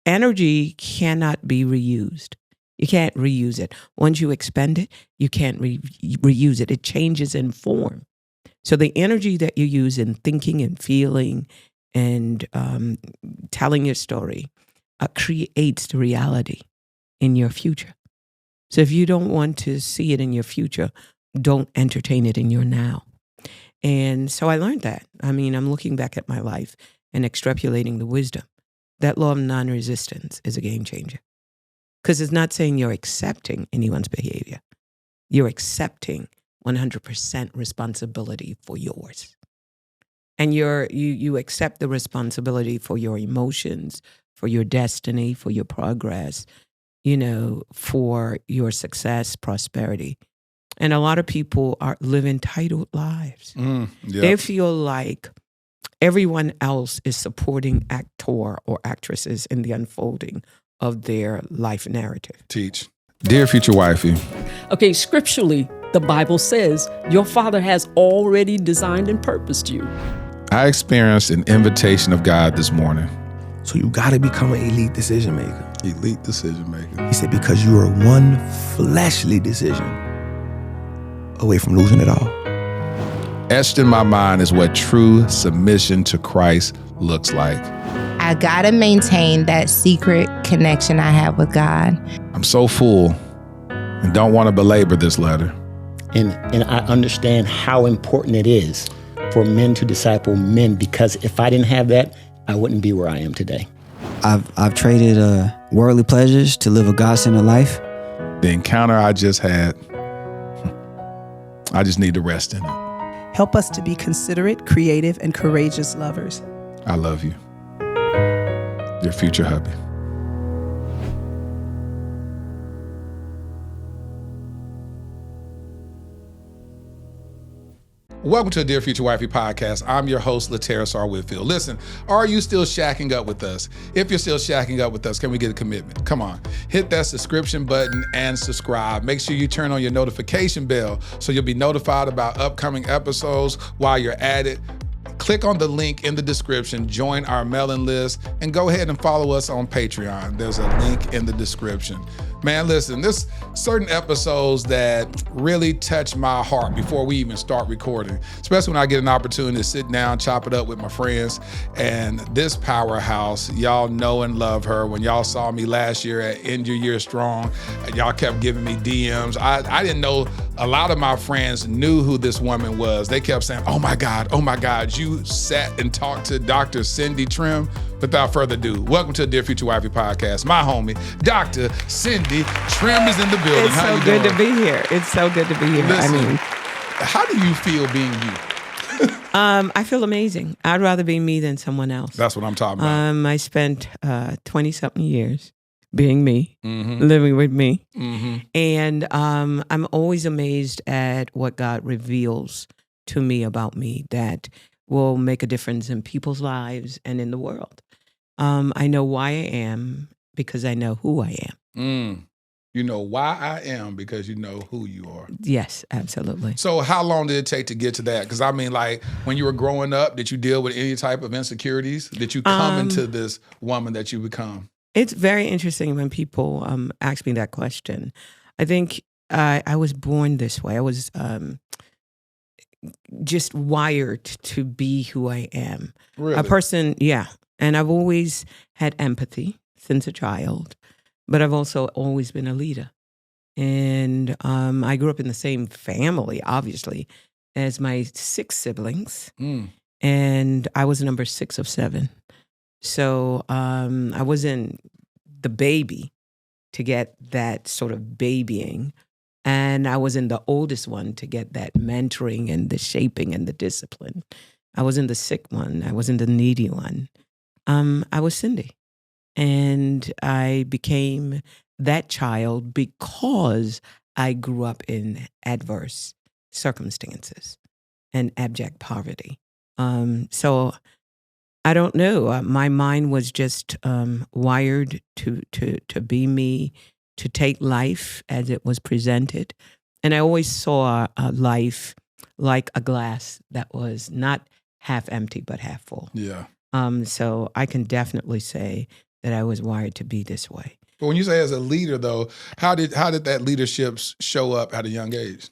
energy cannot be reused. You can't reuse it. Once you expend it, you can't reuse it. It changes in form. So the energy that you use in thinking and feeling and telling your story creates the reality in your future. So if you don't want to see it in your future, don't entertain it in your now. And so I learned that. I mean, I'm looking back at my life and extrapolating the wisdom. That law of non-resistance is a game changer. Because it's not saying you're accepting anyone's behavior. You're accepting 100% responsibility for yours. And you accept the responsibility for your emotions, for your destiny, for your progress, for your success, prosperity. And a lot of people live entitled lives. Yep. They feel like everyone else is supporting actor or actresses in the unfolding of their life narrative. Teach. Dear Future Wifey. Okay, scripturally, the Bible says your Father has already designed and purposed you. I experienced an invitation of God this morning. So you got to become an elite decision maker. Elite decision maker. He said, because you are one fleshly decision away from losing it all. Etched in my mind is what true submission to Christ looks like. I gotta maintain that secret connection I have with God. I'm so full and don't want to belabor this letter. And I understand how important it is for men to disciple men, because if I didn't have that, I wouldn't be where I am today. I've traded worldly pleasures to live a God-centered life. The encounter I just had, I just need to rest in it. Help us to be considerate, creative, and courageous lovers. I love you. Your future hubby. Welcome to the Dear Future Wifey podcast. I'm your host, Latera Sarr-Whitfield. Listen, are you still shacking up with us? If you're still shacking up with us, can we get a commitment? Come on, hit that subscription button and subscribe. Make sure you turn on your notification bell so you'll be notified about upcoming episodes while you're at it. Click on the link in the description, join our mailing list, and go ahead and follow us on Patreon. There's a link in the description. Man, listen, there's certain episodes that really touch my heart before we even start recording, especially when I get an opportunity to sit down, chop it up with my friends. And this powerhouse, y'all know and love her. When y'all saw me last year at End Your Year Strong, y'all kept giving me DMs. I didn't know a lot of my friends knew who this woman was. They kept saying, oh my God, you sat and talked to Dr. Cindy Trimm. Without further ado, welcome to the Dear Future Wifey podcast. My homie, Dr. Cindy Trimm is in the building. It's so good to be here. It's so good to be here. Listen, how do you feel being you? I feel amazing. I'd rather be me than someone else. That's what I'm talking about. I spent 20-something years being me, living with me. And I'm always amazed at what God reveals to me about me that will make a difference in people's lives and in the world. I know why I am because I know who I am. You know why I am because you know who you are. Yes, absolutely. So how long did it take to get to that? Because I mean, like when you were growing up, did you deal with any type of insecurities? Did you come into this woman that you become? It's very interesting when people ask me that question. I think I was born this way. I was just wired to be who I am. Really? A person, yeah. And I've always had empathy since a child, but I've also always been a leader. And I grew up in the same family, obviously, as my 6 siblings. And I was number 6 of 7. So I wasn't the baby to get that sort of babying. And I wasn't the oldest one to get that mentoring and the shaping and the discipline. I wasn't the sick one. I wasn't the needy one. I was Cindy. And I became that child because I grew up in adverse circumstances and abject poverty. So I don't know. My mind was just wired to be me, to take life as it was presented. And I always saw life like a glass that was not half empty, but half full. Yeah. So I can definitely say that I was wired to be this way. But when you say as a leader, though, how did that leadership show up at a young age?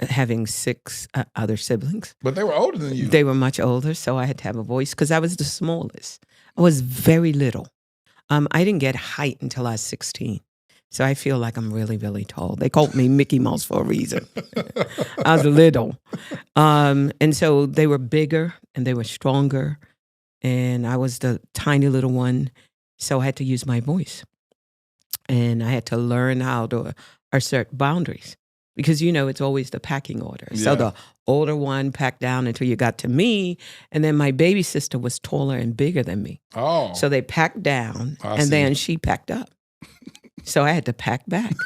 Having 6 other siblings. But they were older than you. They were much older, so I had to have a voice because I was the smallest. I was very little. I didn't get height until I was 16. So I feel like I'm really, really tall. They called me Mickey Mouse for a reason. I was little. And so they were bigger and they were stronger. And I was the tiny little one. So I had to use my voice. And I had to learn how to assert boundaries. Because, it's always the packing order. Yeah. So the older one packed down until you got to me. And then my baby sister was taller and bigger than me. Oh. So they packed down and then she packed up. So I had to pack back.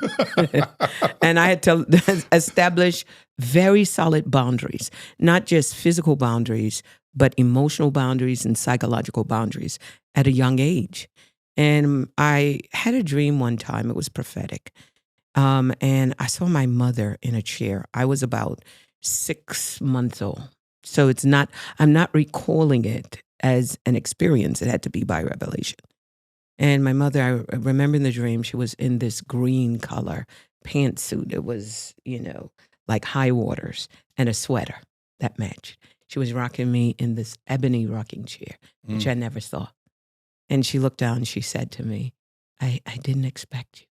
And I had to establish very solid boundaries, not just physical boundaries, but emotional boundaries and psychological boundaries at a young age. And I had a dream one time. It was prophetic. And I saw my mother in a chair. I was about 6 months old. So I'm not recalling it as an experience. It had to be by revelation. And my mother, I remember in the dream, she was in this green color pantsuit. It was, like high waters and a sweater that matched. She was rocking me in this ebony rocking chair, which I never saw. And she looked down and she said to me, I didn't expect you,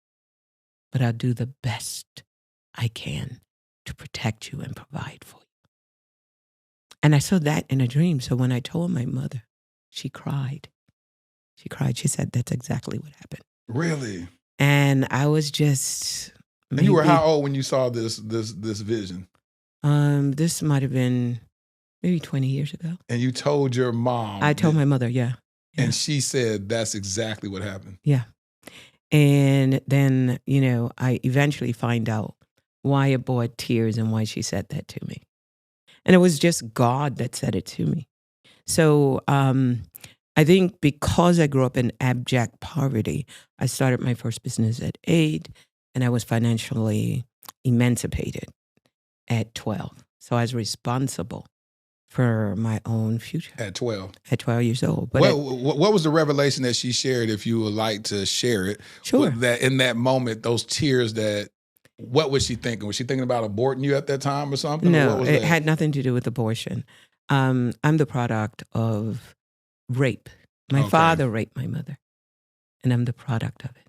but I'll do the best I can to protect you and provide for you. And I saw that in a dream. So when I told my mother, she cried. She cried. She said, that's exactly what happened. Really? And I was just... And you were how old when you saw this vision? This might have been maybe 20 years ago. And you told your mom? I told my mother, yeah. And she said, that's exactly what happened. Yeah. And then, I eventually find out why it brought tears and why she said that to me. And it was just God that said it to me. So I think because I grew up in abject poverty, I started my first business at 8, and I was financially emancipated at 12. So I was responsible for my own future. At 12? At 12 years old. But what was the revelation that she shared, if you would like to share it? Sure. That in that moment, those tears what was she thinking? Was she thinking about aborting you at that time or something? No, it had nothing to do with abortion. I'm the product of rape. My father raped my mother, and I'm the product of it.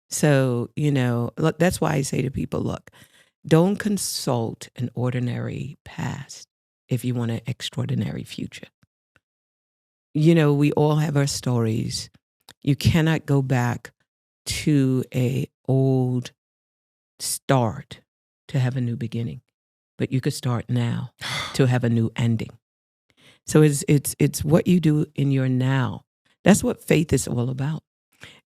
So, look, that's why I say to people, look, don't consult an ordinary past if you want an extraordinary future. We all have our stories. You cannot go back to an old start to have a new beginning, but you could start now to have a new ending. So it's what you do in your now. That's what faith is all about.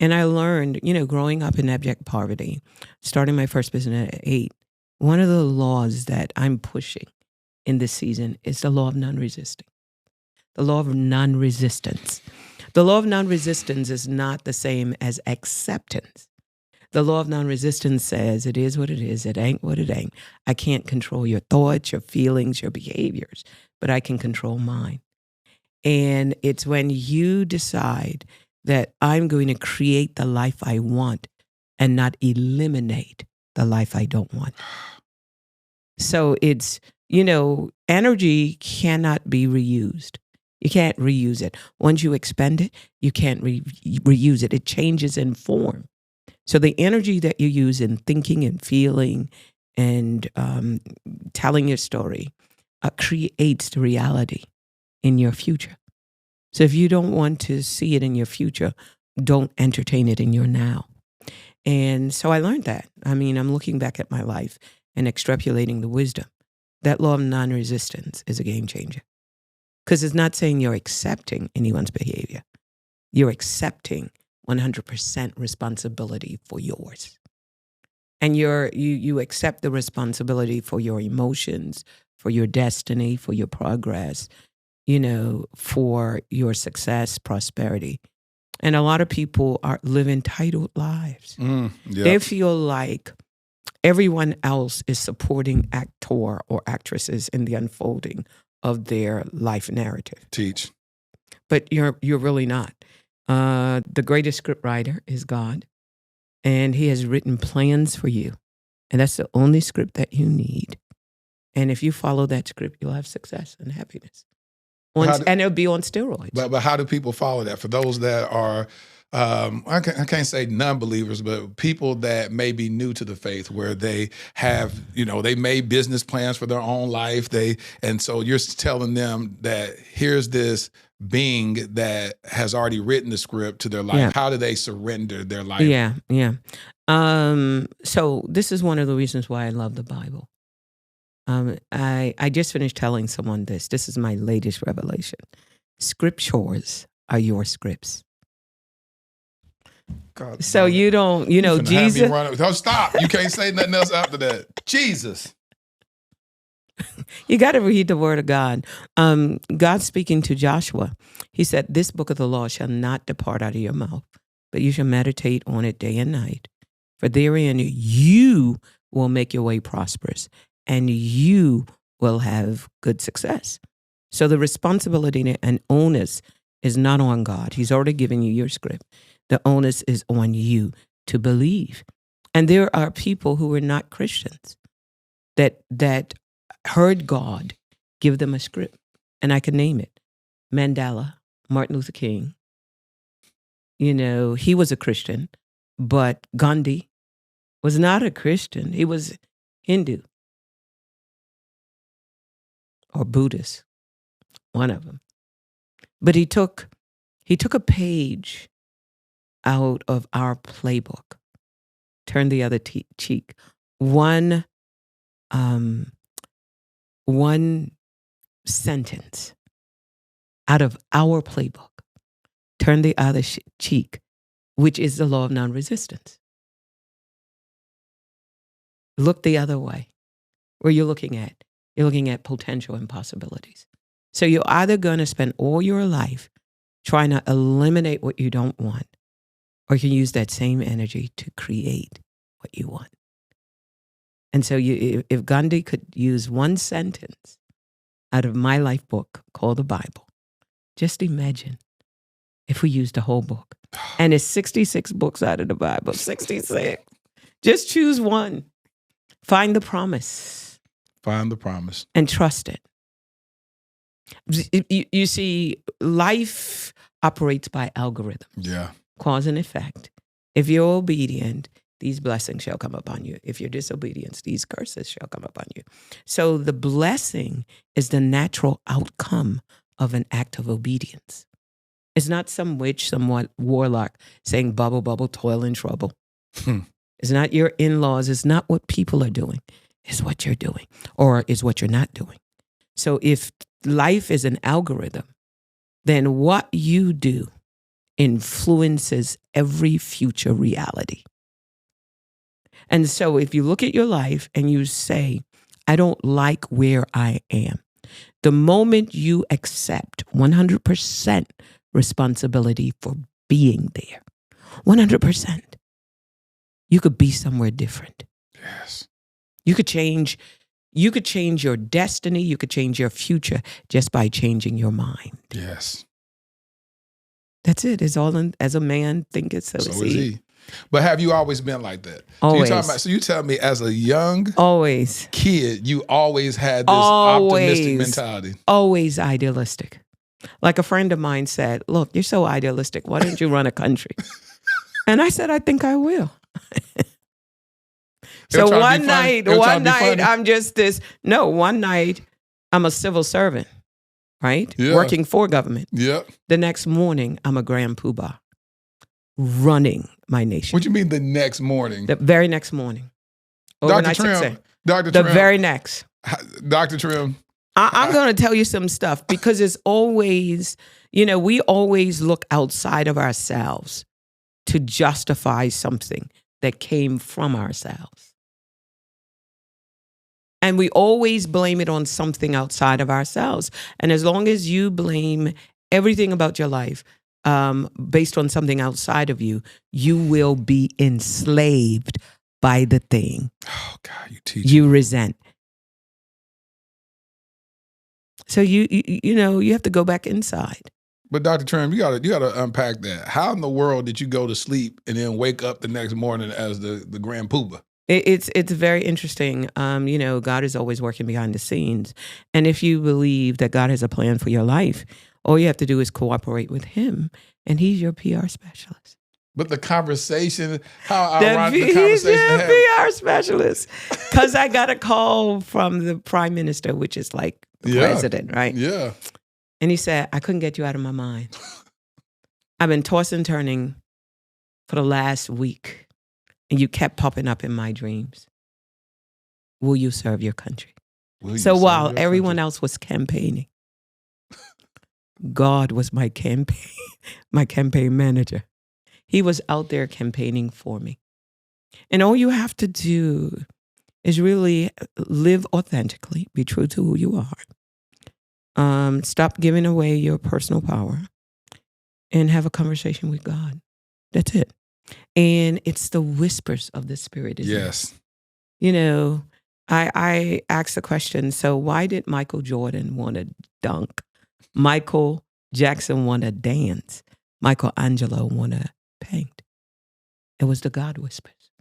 And I learned, growing up in abject poverty, starting my first business at 8, one of the laws that I'm pushing in this season is the law of non-resisting. The law of non-resistance. The law of non-resistance is not the same as acceptance. The law of non-resistance says it is what it is. It ain't what it ain't. I can't control your thoughts, your feelings, your behaviors, but I can control mine. And it's when you decide that I'm going to create the life I want and not eliminate the life I don't want. So it's, energy cannot be reused. You can't reuse it. Once you expend it, you can't reuse it. It changes in form. So the energy that you use in thinking and feeling and telling your story creates the reality in your future. So if you don't want to see it in your future, don't entertain it in your now. And so I learned that. I mean, I'm looking back at my life and extrapolating the wisdom. That law of non-resistance is a game changer. Because it's not saying you're accepting anyone's behavior. You're accepting 100% responsibility for yours. And you accept the responsibility for your emotions, for your destiny, for your progress, for your success, prosperity. And a lot of people live entitled lives. They feel like everyone else is supporting actor or actresses in the unfolding of their life narrative. Teach. But you're really not. The greatest script writer is God, and He has written plans for you. And that's the only script that you need. And if you follow that script, you'll have success and happiness. And it'll be on steroids. But how do people follow that? For those that are, I can't say non-believers, but people that may be new to the faith, where they have, they made business plans for their own life. And so you're telling them that here's this being that has already written the script to their life. Yeah. How do they surrender their life? Yeah. So this is one of the reasons why I love the Bible. I just finished telling someone this. This is my latest revelation. Scriptures are your scripts. God, so you don't, Jesus. Oh, stop. You can't say nothing else after that. Jesus. You got to read the word of God. God speaking to Joshua, He said, "This book of the law shall not depart out of your mouth, but you shall meditate on it day and night. For therein you will make your way prosperous, and you will have good success." So the responsibility and onus is not on God. He's already given you your script. The onus is on you to believe. And there are people who are not Christians that heard God give them a script. And I can name it. Mandela, Martin Luther King. He was a Christian, but Gandhi was not a Christian. He was Hindu or Buddhist, one of them. But he took a page out of our playbook, turned the other cheek. One sentence out of our playbook, turn the other cheek, which is the law of nonresistance. Look the other way. Where you're looking at? You're looking at potential and possibilities. So you're either going to spend all your life trying to eliminate what you don't want, or you can use that same energy to create what you want. And so if Gandhi could use one sentence out of my life book called the Bible, just imagine if we used the whole book. And it's 66 books out of the Bible, 66. Just choose one. Find the promise. Find the promise. And trust it. You see, life operates by algorithm. Yeah. Cause and effect. If you're obedient, these blessings shall come upon you. If you're disobedient, these curses shall come upon you. So the blessing is the natural outcome of an act of obedience. It's not some witch, some warlock saying, bubble, bubble, toil and trouble. It's not your in-laws. It's not what people are doing. It's what you're doing, or is what you're not doing. So if life is an algorithm, then what you do influences every future reality. And so if you look at your life and you say, I don't like where I am, the moment you accept 100% responsibility for being there, 100%, you could be somewhere different. Yes. You could change your destiny, you could change your future just by changing your mind. Yes. That's it. It's all in, as a man thinketh, so is he. But have you always been like that? Always. So you tell me as a young kid, you always had this optimistic mentality. Always idealistic. Like a friend of mine said, look, you're so idealistic. Why don't you run a country? And I said, I think I will. So one night I'm just this. No, one night I'm a civil servant, right? Yeah. Working for government. Yep. The next morning I'm a grand poobah running my nation. What do you mean the next morning? The very next morning. Dr. Trimm. The very next. Dr. Trimm. I'm going to tell you some stuff because it's always, we always look outside of ourselves to justify something that came from ourselves. And we always blame it on something outside of ourselves. And as long as you blame everything about your life based on something outside of you, you will be enslaved by the thing you resent. So you have to go back inside. But Dr. Trimm, you gotta unpack that. How in the world did you go to sleep and then wake up the next morning as the grand poobah? It's very interesting. God is always working behind the scenes. And if you believe that God has a plan for your life, all you have to do is cooperate with him, and he's your PR specialist. But the conversation, how ironic the conversation he's your had. PR specialist. Because I got a call from the prime minister, which is like the president, right? Yeah. And he said, I couldn't get you out of my mind. I've been tossing and turning for the last week, and you kept popping up in my dreams. Will you serve your country? So while everyone else was campaigning, God was my campaign manager. He was out there campaigning for me. And all you have to do is really live authentically, be true to who you are. Stop giving away your personal power and have a conversation with God. That's it. And it's the whispers of the Spirit. Yes. I asked the question, so why did Michael Jordan want to dunk? Michael Jackson want to dance? Michelangelo want to paint? It was the God whispers.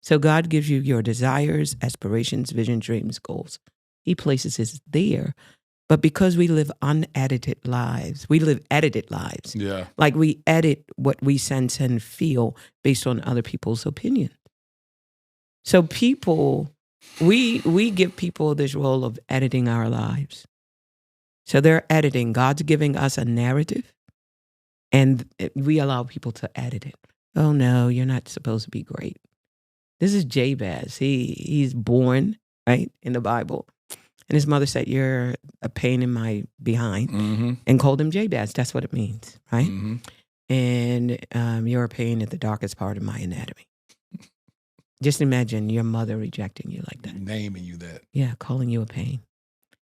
So God gives you your desires, aspirations, visions, dreams, goals. He places it there. But because we live unedited lives, we live edited lives. Yeah. Like we edit what we sense and feel based on other people's opinions. So we give people this role of editing our lives. So they're editing. God's giving us a narrative, and we allow people to edit it. Oh no, you're not supposed to be great. This is Jabez. He's born, right, in the Bible. And his mother said, you're a pain in my behind, and called him Jabez. That's what it means, right? Mm-hmm. And you're a pain at the darkest part of my anatomy. Just imagine your mother rejecting you like that. Naming you that. Yeah, calling you a pain.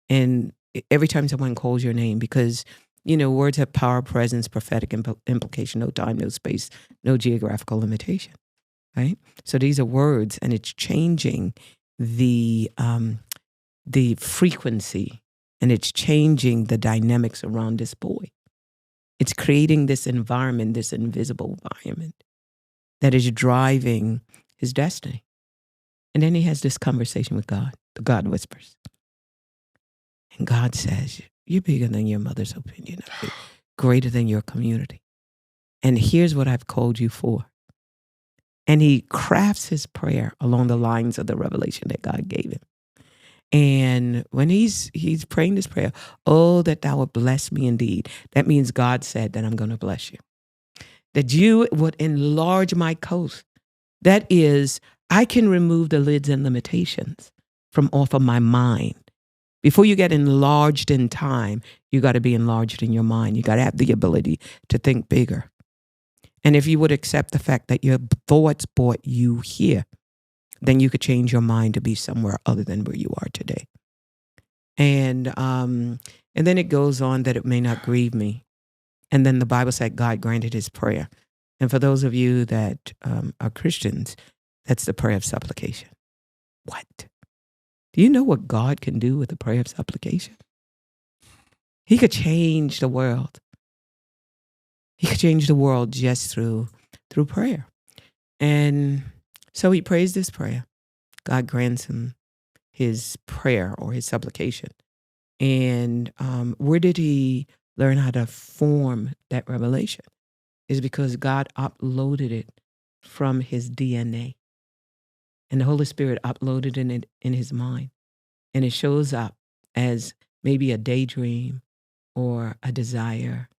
And every time someone calls your name, because, words have power, presence, prophetic implication, no time, no space, no geographical limitation, right? So these are words, and it's changing the frequency, and it's changing the dynamics around this boy. It's creating this environment, this invisible environment that is driving his destiny. And then he has this conversation with God, the God whispers. And God says, you're bigger than your mother's opinion of you, greater than your community. And here's what I've called you for. And he crafts his prayer along the lines of the revelation that God gave him. And when he's praying this prayer, oh, that thou would bless me indeed. That means God said that I'm going to bless you. That you would enlarge my coast. That is, I can remove the lids and limitations from off of my mind. Before you get enlarged in time, you got to be enlarged in your mind. You got to have the ability to think bigger. And if you would accept the fact that your thoughts brought you here, then you could change your mind to be somewhere other than where you are today. And then it goes on that it may not grieve me. And then the Bible said God granted his prayer. And for those of you that are Christians, that's the prayer of supplication. What? Do you know what God can do with the prayer of supplication? He could change the world. He could change the world just through prayer. And so he prays this prayer. God grants him his prayer or his supplication. And where did he learn how to form that revelation? Is because God uploaded it from his DNA. And the Holy Spirit uploaded it in his mind. And it shows up as maybe a daydream or a desire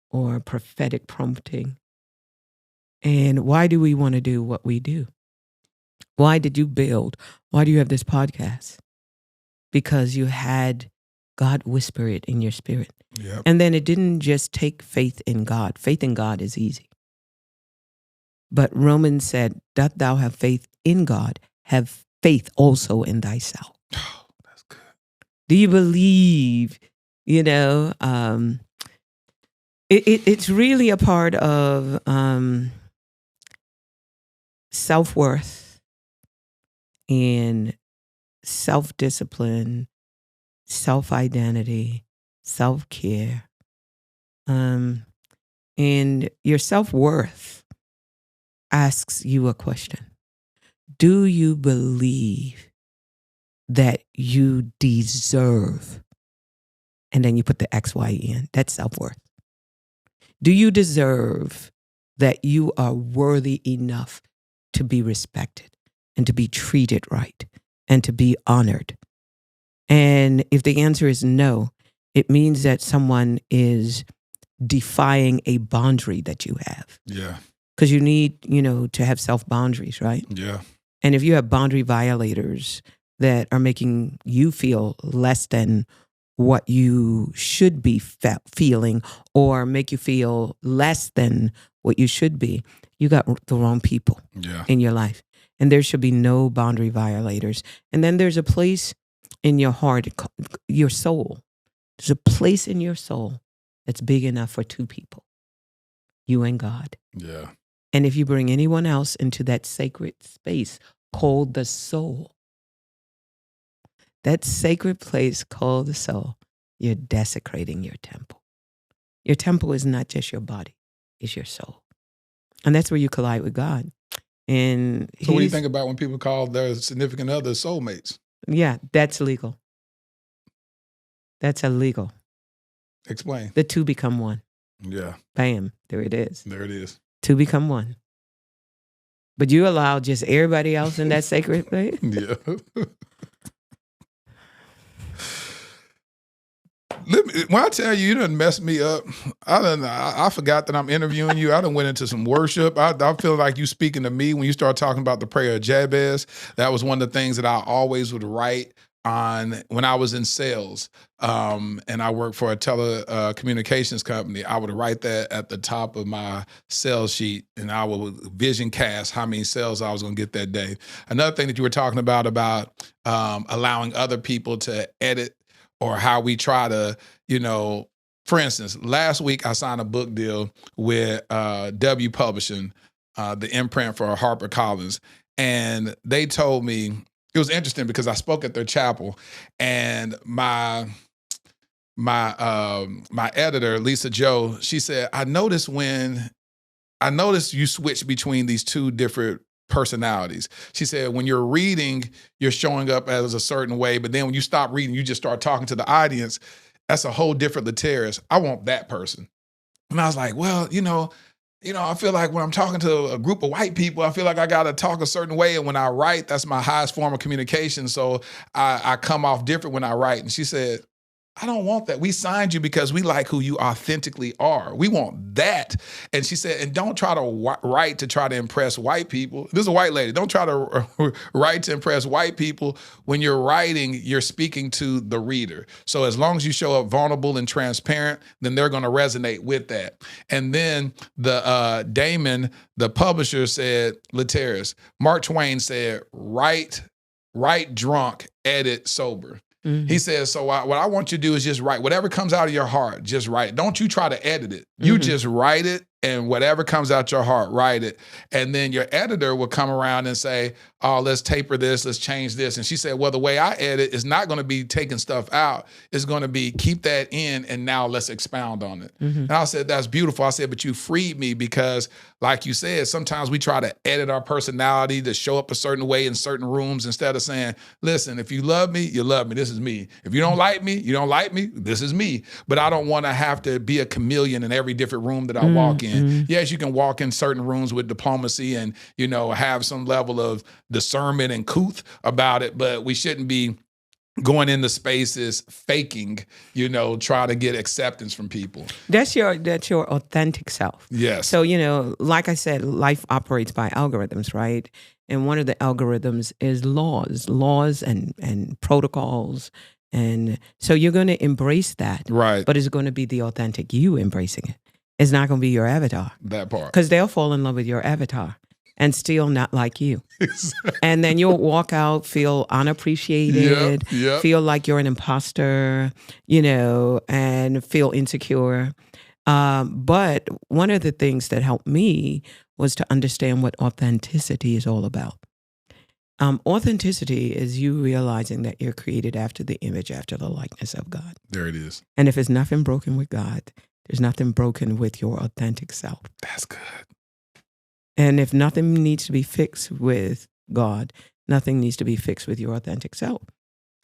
or prophetic prompting. And why do we want to do what we do? Why did you build? Why do you have this podcast? Because you had God whisper it in your spirit. Yep. And then it didn't just take faith in God. Faith in God is easy. But Romans said, doth thou have faith in God? Have faith also in thyself. Oh, that's good. Do you believe, it's really a part of self-worth and self-discipline, self-identity, self-care, And your self-worth asks you a question. Do you believe that you deserve? And then you put the XY in. That's self-worth. Do you deserve that you are worthy enough to be respected and to be treated right and to be honored? And if the answer is no, it means that someone is defying a boundary that you have. Yeah. Because you need, to have self-boundaries, right? Yeah. And if you have boundary violators that are making you feel less than what you should be feeling, or make you feel less than what you should be, you got the wrong people in your life. And there should be no boundary violators. And then there's a place in your heart, your soul. There's a place in your soul that's big enough for two people, you and God. Yeah. And if you bring anyone else into that sacred space called the soul, that sacred place called the soul, you're desecrating your temple. Your temple is not just your body, it's your soul. And that's where you collide with God. And so what do you think about when people call their significant others soulmates? Yeah, that's legal. That's illegal. Explain. The two become one. Yeah. Bam, there it is. There it is. Two become one. But you allow just everybody else in that sacred place? Yeah. When I tell you, you done messed me up. I forgot that I'm interviewing you. I done went into some worship. I feel like you speaking to me when you start talking about the prayer of Jabez. That was one of the things that I always would write on when I was in sales. And I worked for a telecommunications company. I would write that at the top of my sales sheet, and I would vision cast how many sales I was going to get that day. Another thing that you were talking about allowing other people to edit, or how we try to, for instance, last week I signed a book deal with W Publishing, the imprint for HarperCollins. And they told me, it was interesting because I spoke at their chapel, and my editor, Lisa Joe, she said, I noticed you switch between these two different personalities. She said, when you're reading, you're showing up as a certain way, but then when you stop reading, you just start talking to the audience. That's a whole different Laterius. I want that person. And I was like, well, I feel like when I'm talking to a group of white people, I feel like I got to talk a certain way. And when I write, that's my highest form of communication. So I come off different when I write. And she said, I don't want that. We signed you because we like who you authentically are. We want that. And she said, and don't try to write to try to impress white people. This is a white lady. Don't try to write to impress white people. When you're writing, you're speaking to the reader. So as long as you show up vulnerable and transparent, then they're going to resonate with that. And then the Damon, the publisher, said, Laterius, Mark Twain said, write drunk, edit sober. Mm-hmm. He says, so what I want you to do is just write. Whatever comes out of your heart, just write it. Don't you try to edit it. You just write it, and whatever comes out your heart, write it. And then your editor will come around and say, oh, let's taper this, let's change this. And she said, well, the way I edit is not going to be taking stuff out. It's going to be keep that in, and now let's expound on it. Mm-hmm. And I said, that's beautiful. I said, but you freed me because, like you said, sometimes we try to edit our personality to show up a certain way in certain rooms instead of saying, listen, if you love me, you love me. This is me. If you don't like me, you don't like me. This is me. But I don't want to have to be a chameleon in every different room that I walk in. Yes, you can walk in certain rooms with diplomacy and, have some level of discernment and couth about it, but we shouldn't be going into spaces faking, try to get acceptance from people. That's your authentic self. Yes. So, like I said, life operates by algorithms, right? And one of the algorithms is laws and protocols. And so you're going to embrace that. Right. But it's going to be the authentic you embracing it. It's not going to be your avatar. That part. Because they'll fall in love with your avatar and still not like you. And then you'll walk out, feel unappreciated, feel like you're an imposter, and feel insecure. But one of the things that helped me was to understand what authenticity is all about. Authenticity is you realizing that you're created after the image, after the likeness of God. There it is. And if there's nothing broken with God, There's nothing broken with your authentic self. That's good. And if nothing needs to be fixed with God, nothing needs to be fixed with your authentic self.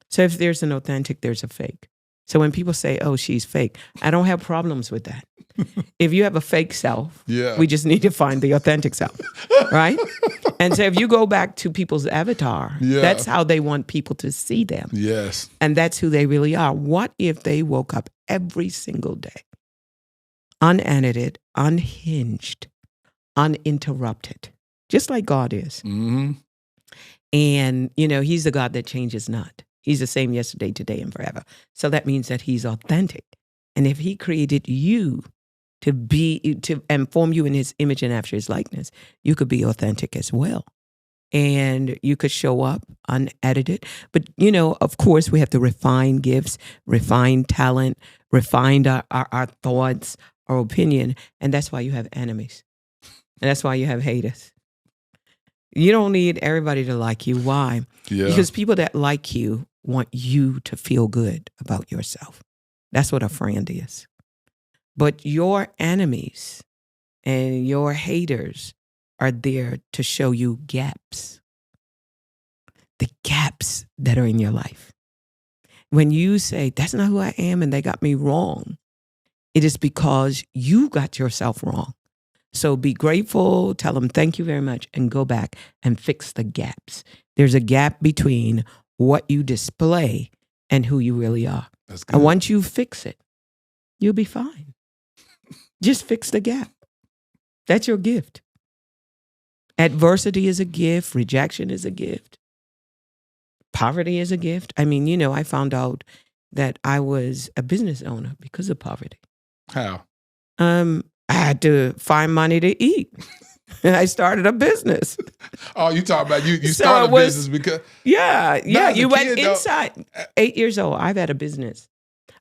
So if there's an authentic, there's a fake. So when people say, oh, she's fake, I don't have problems with that. If you have a fake self, we just need to find the authentic self, right? And so if you go back to people's avatar, that's how they want people to see them. Yes. And that's who they really are. What if they woke up every single day, unedited, unhinged, uninterrupted, just like God is? Mm-hmm. And, he's the God that changes not. He's the same yesterday, today, and forever. So that means that he's authentic. And if he created you and form you in his image and after his likeness, you could be authentic as well. And you could show up unedited. But, of course, we have to refine gifts, refine talent, refine our thoughts, our opinion. And that's why you have enemies. And that's why you have haters. You don't need everybody to like you. Why? Yeah. Because people that like you want you to feel good about yourself. That's what a friend is. But your enemies and your haters are there to show you gaps. The gaps that are in your life. When you say, that's not who I am and they got me wrong, it is because you got yourself wrong. So be grateful, tell them thank you very much, and go back and fix the gaps. There's a gap between what you display and who you really are. And once you fix it, you'll be fine. Just fix the gap. That's your gift. Adversity is a gift. Rejection is a gift. Poverty is a gift. I mean, I found out that I was a business owner because of poverty. How? I had to find money to eat. I started a business. Oh, you talking about you started a business because... Yeah. You went inside. 8 years old, I've had a business.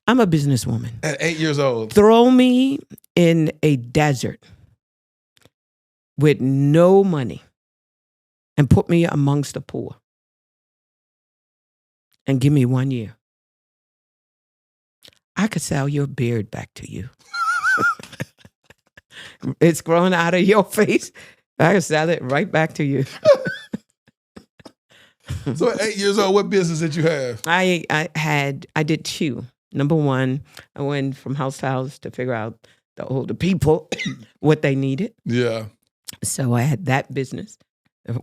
I'm a businesswoman. At 8 years old. Throw me in a desert with no money and put me amongst the poor and give me 1 year. I could sell your beard back to you. It's growing out of your face. I could sell it right back to you. So at 8 years old, what business did you have? I did two. Number one, I went from house to house to figure out the older people what they needed. Yeah. So I had that business,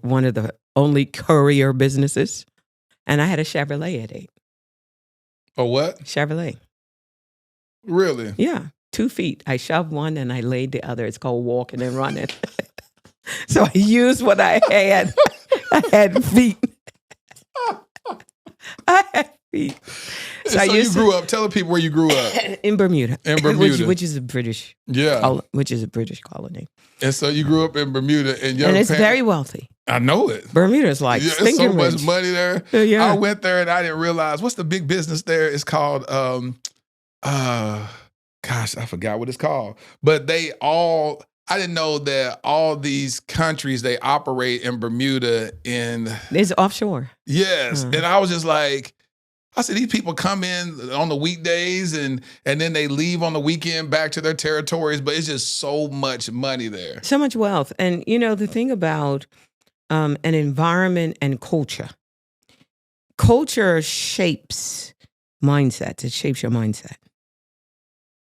one of the only courier businesses. And I had a Chevrolet at 8. A what? Chevrolet. Really? Yeah. 2 feet. I shoved one and I laid the other. It's called walking and running. So I used what I had. I had feet. I had feet. So you grew up. Tell the people where you grew up. In Bermuda. In Bermuda, which is a British. Yeah. Which is a British colony. And so you grew up in Bermuda, and it's very wealthy. I know it. Bermuda is like there's so much rich. money there. Yeah. I went there and I didn't realize what's the big business there. It's called gosh, I forgot what it's called. But I didn't know that all these countries, they operate in Bermuda in... It's offshore. Yes. And I was just like, I said, these people come in on the weekdays and then they leave on the weekend back to their territories, but it's just so much money there. So much wealth. And, the thing about an environment and culture shapes mindsets. It shapes your mindset.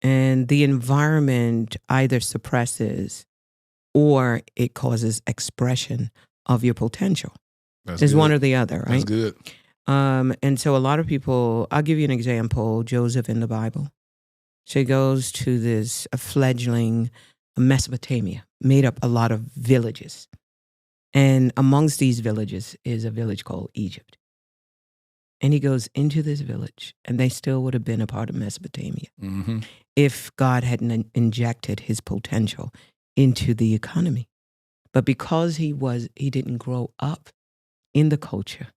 And the environment either suppresses or it causes expression of your potential. It's one or the other, right? That's good. And so a lot of people, I'll give you an example, Joseph in the Bible. She goes to this fledgling Mesopotamia, made up a lot of villages. And amongst these villages is a village called Egypt. And he goes into this village, and they still would have been a part of Mesopotamia if God hadn't injected his potential into the economy. But because he didn't grow up in the culture,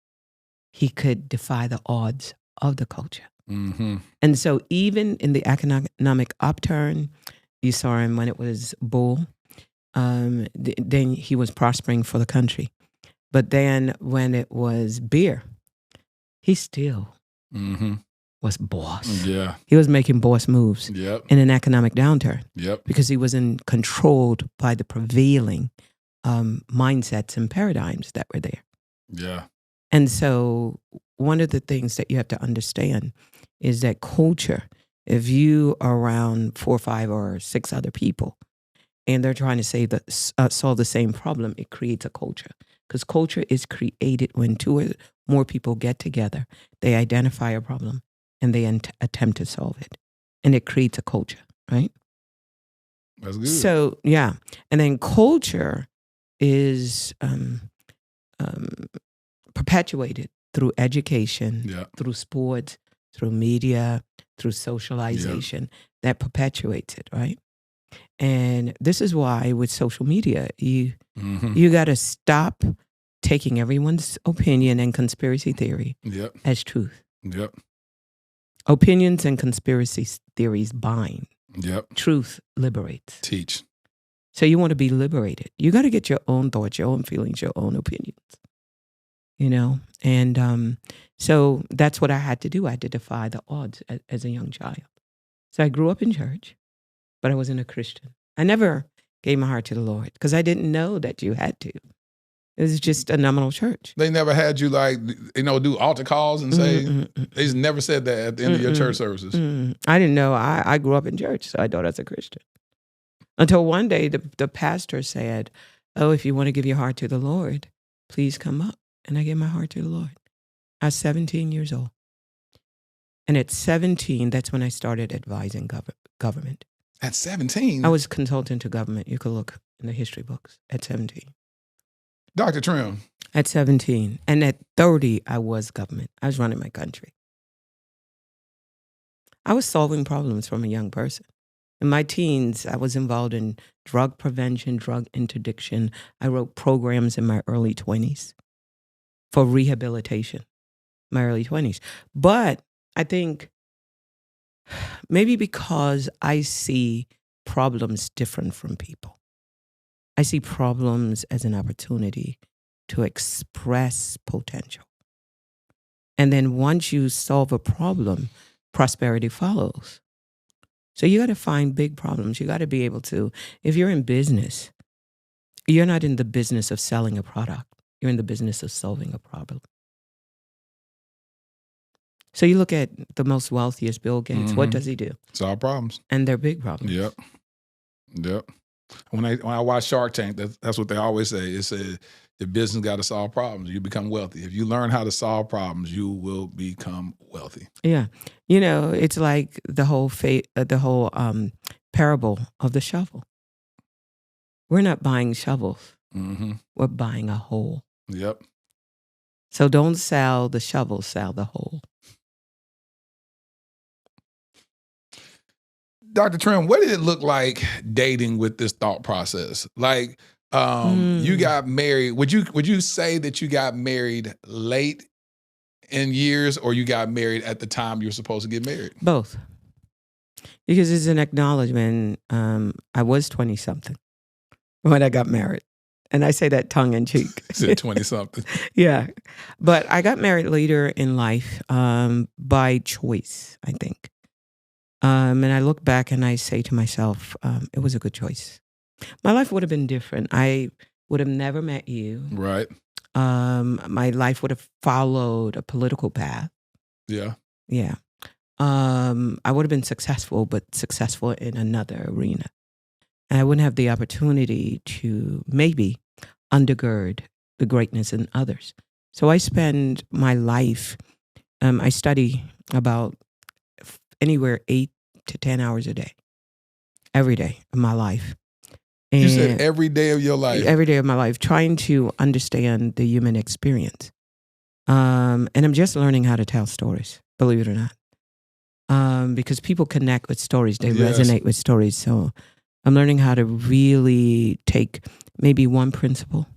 he could defy the odds of the culture. And so even in the economic upturn, you saw him when it was bull, then he was prospering for the country. But then when it was beer, he still was boss. Yeah. He was making boss moves Yep. in an economic downturn Yep. because he wasn't controlled by the prevailing mindsets and paradigms that were there. Yeah. And so one of the things that you have to understand is that culture, if you are around 4, 5, or 6 other people and they're trying to solve the same problem, it creates a culture. Because culture is created when 2 or more people get together, they identify a problem, and they attempt to solve it. And it creates a culture, right? That's good. So, yeah. And then culture is perpetuated through education, Yeah. through sports, through media, through socialization that perpetuates it, right? And this is why with social media, you got to stop taking everyone's opinion and conspiracy theory Yep. as truth. Yep. Opinions and conspiracy theories bind. Yep. Truth liberates. Teach. So you want to be liberated. You got to get your own thoughts, your own feelings, your own opinions. You know? And so that's what I had to do. I had to defy the odds as a young child. So I grew up in church, but I wasn't a Christian. I never gave my heart to the Lord because I didn't know that you had to. It was just a nominal church. They never had you do altar calls and say, they just never said that at the end of your church services. I didn't know. I grew up in church, so I thought I was a Christian. Until one day the pastor said, "Oh, if you want to give your heart to the Lord, please come up." And I gave my heart to the Lord. I was 17 years old. And at 17, that's when I started advising government. At 17? I was consultant to government. You could look in the history books at 17. Dr. Trimm. At 17. And at 30, I was government. I was running my country. I was solving problems from a young person. In my teens, I was involved in drug prevention, drug interdiction. I wrote programs in my early 20s for rehabilitation, my early 20s. But I think maybe because I see problems different from people. I see problems as an opportunity to express potential. And then once you solve a problem, prosperity follows. So you got to find big problems. You got to be able to, if you're in business, you're not in the business of selling a product. You're in the business of solving a problem. So you look at the most wealthiest, Bill Gates. What does he do? Solve problems. And they're big problems. Yep. Yep. When I watch Shark Tank, that's what they always say. It says the business got to solve problems. You become wealthy. If you learn how to solve problems, you will become wealthy. Yeah. You know, it's like the whole parable of the shovel. We're not buying shovels. We're buying a hole. Yep. So don't sell the shovel, sell the hole. Dr. Trimm, what did it look like dating with this thought process? Like, you got married. Would you say that you got married late in years, or you got married at the time you were supposed to get married? Both. Because it's an acknowledgement. I was 20-something when I got married. And I say that tongue in cheek. Said 20-something. Yeah. But I got married later in life by choice, I think. And I look back and I say to myself, it was a good choice. My life would have been different. I would have never met you. Right. My life would have followed a political path. Yeah. Yeah. I would have been successful, but successful in another arena. And I wouldn't have the opportunity to maybe undergird the greatness in others. So I spend my life, I study about anywhere 8 to 10 hours a day, every day of my life. And you said every day of your life? Every day of my life, trying to understand the human experience. And I'm just learning how to tell stories, believe it or not. Because people connect with stories, they resonate with stories. So I'm learning how to really take maybe one principle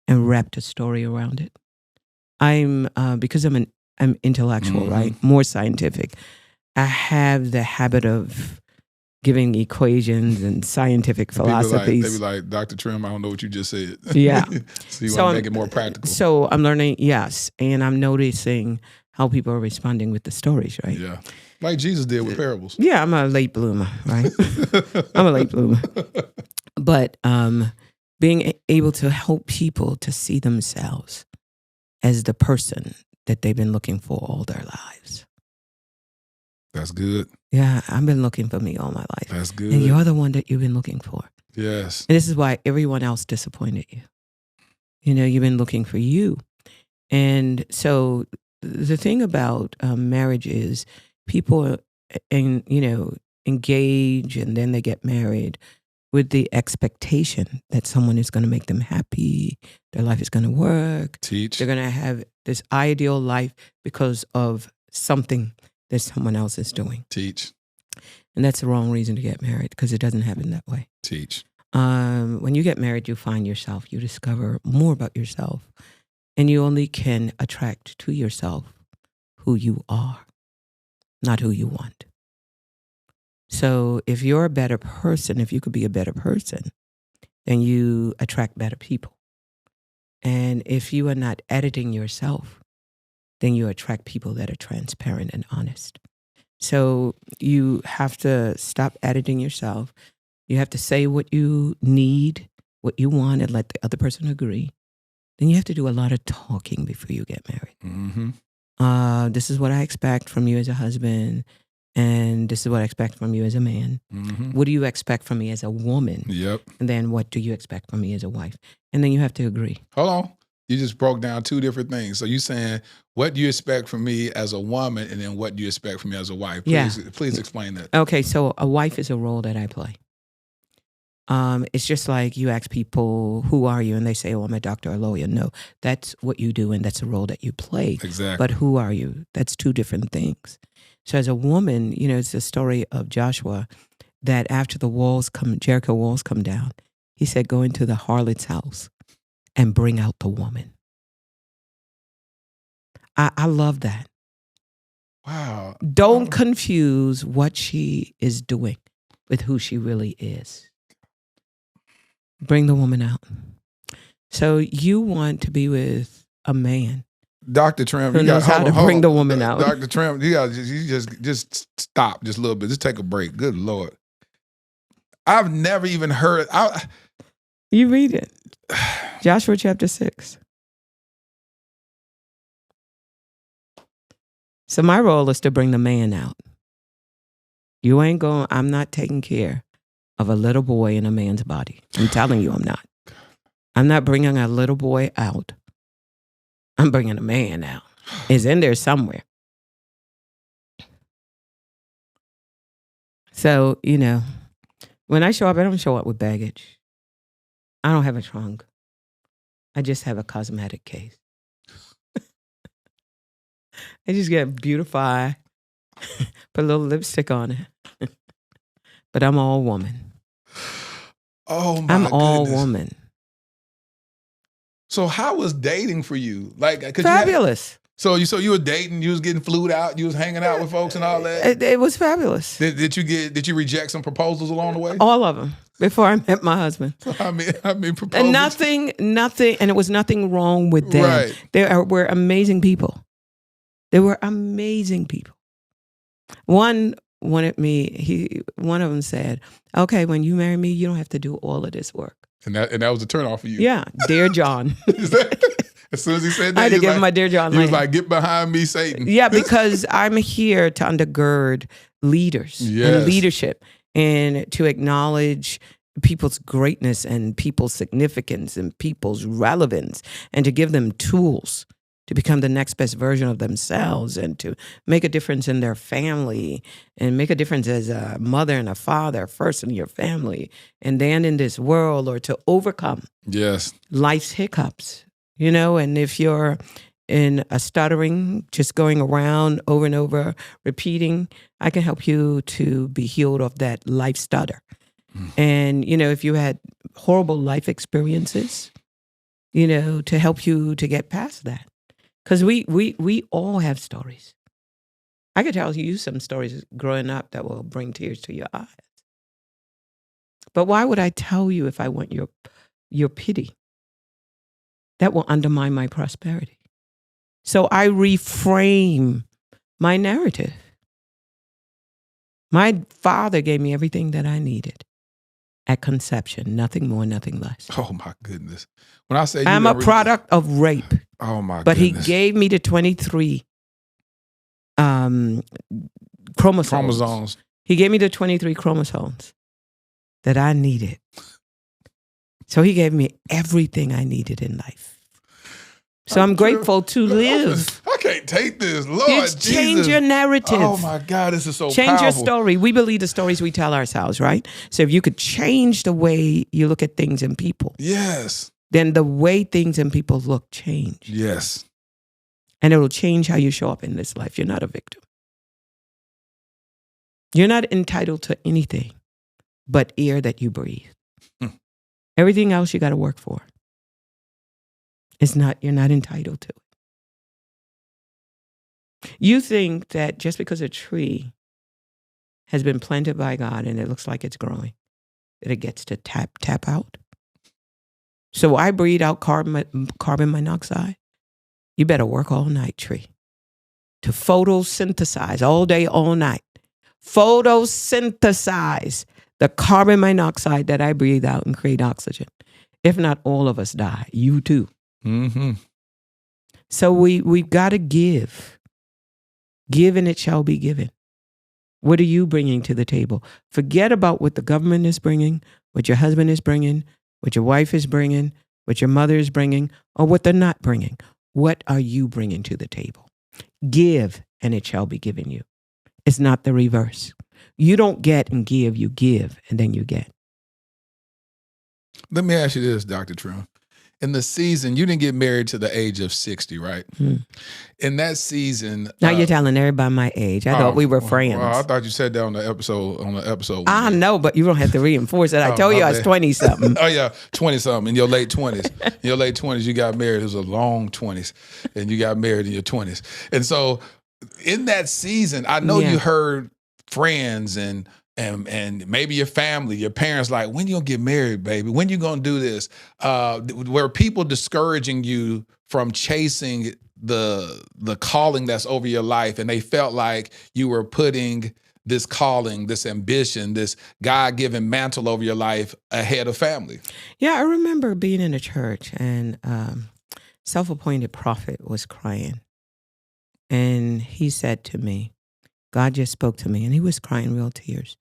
and wrap the story around it. Because I'm intellectual, right? More scientific. I have the habit of giving equations and scientific philosophies. They be like, Dr. Trimm, I don't know what you just said. Yeah. So you want to make it more practical. So I'm learning, yes. And I'm noticing how people are responding with the stories, right? Yeah. Like Jesus did with parables. Yeah, I'm a late bloomer, right? I'm a late bloomer. But being able to help people to see themselves as the person that they've been looking for all their lives. That's good. Yeah, I've been looking for me all my life. That's good. And you're the one that you've been looking for. Yes. And this is why everyone else disappointed you. You know, you've been looking for you. And so the thing about marriage is people, engage and then they get married with the expectation that someone is going to make them happy, their life is going to work. Teach. They're going to have this ideal life because of something that someone else is doing. Teach. And that's the wrong reason to get married because it doesn't happen that way. Teach. When you get married, you find yourself, you discover more about yourself, and you only can attract to yourself who you are, not who you want. So if you're a better person, if you could be a better person, then you attract better people. And if you are not editing yourself, then you attract people that are transparent and honest. So you have to stop editing yourself. You have to say what you need, what you want, and let the other person agree. Then you have to do a lot of talking before you get married. Mm-hmm. This is what I expect from you as a husband, and this is what I expect from you as a man. Mm-hmm. What do you expect from me as a woman? Yep. And then what do you expect from me as a wife? And then you have to agree. Hold on. You just broke down two different things. So you're saying, what do you expect from me as a woman, and then what do you expect from me as a wife? Please explain that. Okay, so a wife is a role that I play. It's just like you ask people, who are you? And they say, oh, I'm a doctor or a lawyer. No, that's what you do, and that's a role that you play. Exactly. But who are you? That's two different things. So as a woman, it's the story of Joshua that after Jericho walls come down, he said, go into the harlot's house and bring out the woman. I love that. Wow. Don't confuse what she is doing with who she really is. Bring the woman out. So you want to be with a man Dr. Trimm, who knows how to bring the woman out. Dr. Trimm, you got just stop just a little bit. Just take a break. Good Lord. I've never even heard. You read it. Joshua chapter 6. So my role is to bring the man out. I'm not taking care of a little boy in a man's body. I'm telling you I'm not. I'm not bringing a little boy out. I'm bringing a man out. It's in there somewhere. So, when I show up, I don't show up with baggage. I don't have a trunk. I just have a cosmetic case. I just get beautify, put a little lipstick on it. But I'm all woman. Oh my I'm all goodness. woman. So how was dating for you? Fabulous. So you were dating, you was getting flued out, you was hanging out with folks and all that? It was fabulous. Did you reject some proposals along the way? All of them before I met my husband. I mean proposals. And nothing, and it was nothing wrong with them. Right. They were amazing people. They were amazing people. One wanted me, one of them said, okay, when you marry me, you don't have to do all of this work. And that was a turnoff for you. Yeah, Dear John. As soon as he said that, I had to give him my Dear John. He was like, get behind me, Satan. Yeah, because I'm here to undergird leaders and leadership and to acknowledge people's greatness and people's significance and people's relevance and to give them tools to become the next best version of themselves and to make a difference in their family and make a difference as a mother and a father, first in your family, and then in this world, or to overcome life's hiccups, and if you're in a stuttering, just going around over and over, repeating, I can help you to be healed of that life stutter. And, if you had horrible life experiences, to help you to get past that. Because we all have stories. I could tell you some stories growing up that will bring tears to your eyes. But why would I tell you if I want your pity? That will undermine my prosperity. So I reframe my narrative. My father gave me everything that I needed at conception, nothing more, nothing less. Oh my goodness. When I say I'm a product of rape. Oh my but goodness. he gave me the 23 chromosomes. He gave me the 23 chromosomes that I needed. So he gave me everything I needed in life. So I'm grateful to live. I can't take this. Lord It's Jesus. change your narrative. Oh my God, this is so change powerful. your story. We believe the stories we tell ourselves, right? So if you could change the way you look at things and people, Yes. then the way things and people look change. Yes. And it will change how you show up in this life. You're not a victim. You're not entitled to anything but air that you breathe. Everything else you got to work for. You're not entitled to it. You think that just because a tree has been planted by God and it looks like it's growing, that it gets to tap out. So I breathe out carbon monoxide. You better work all night, tree, to photosynthesize all day, all night. Photosynthesize the carbon monoxide that I breathe out and create oxygen. If not, all of us die. You too. Mm-hmm. So we've got to give. Give and it shall be given. What are you bringing to the table? Forget about what the government is bringing, what your husband is bringing, what your wife is bringing, what your mother is bringing, or what they're not bringing. What are you bringing to the table? Give and it shall be given you. It's not the reverse. You don't get and give, you give and then you get. Let me ask you this, Dr. Trimm. In the season, you didn't get married to the age of 60, right? In that season, Now you're telling everybody my age. I thought we were friends. I thought you said that on the episode. I know, but you don't have to reinforce it. I told you I was 20-something. Oh, yeah, 20-something. In your late 20s. In your late 20s, you got married. It was a long 20s. And you got married in your 20s. And so in that season, I know you heard friends and maybe your family, your parents, like, when you gonna get married, baby? When you gonna do this? Were people discouraging you from chasing the calling that's over your life, and they felt like you were putting this calling, this ambition, this God-given mantle over your life ahead of family? Yeah, I remember being in a church and self-appointed prophet was crying. And he said to me, God just spoke to me, and he was crying real tears.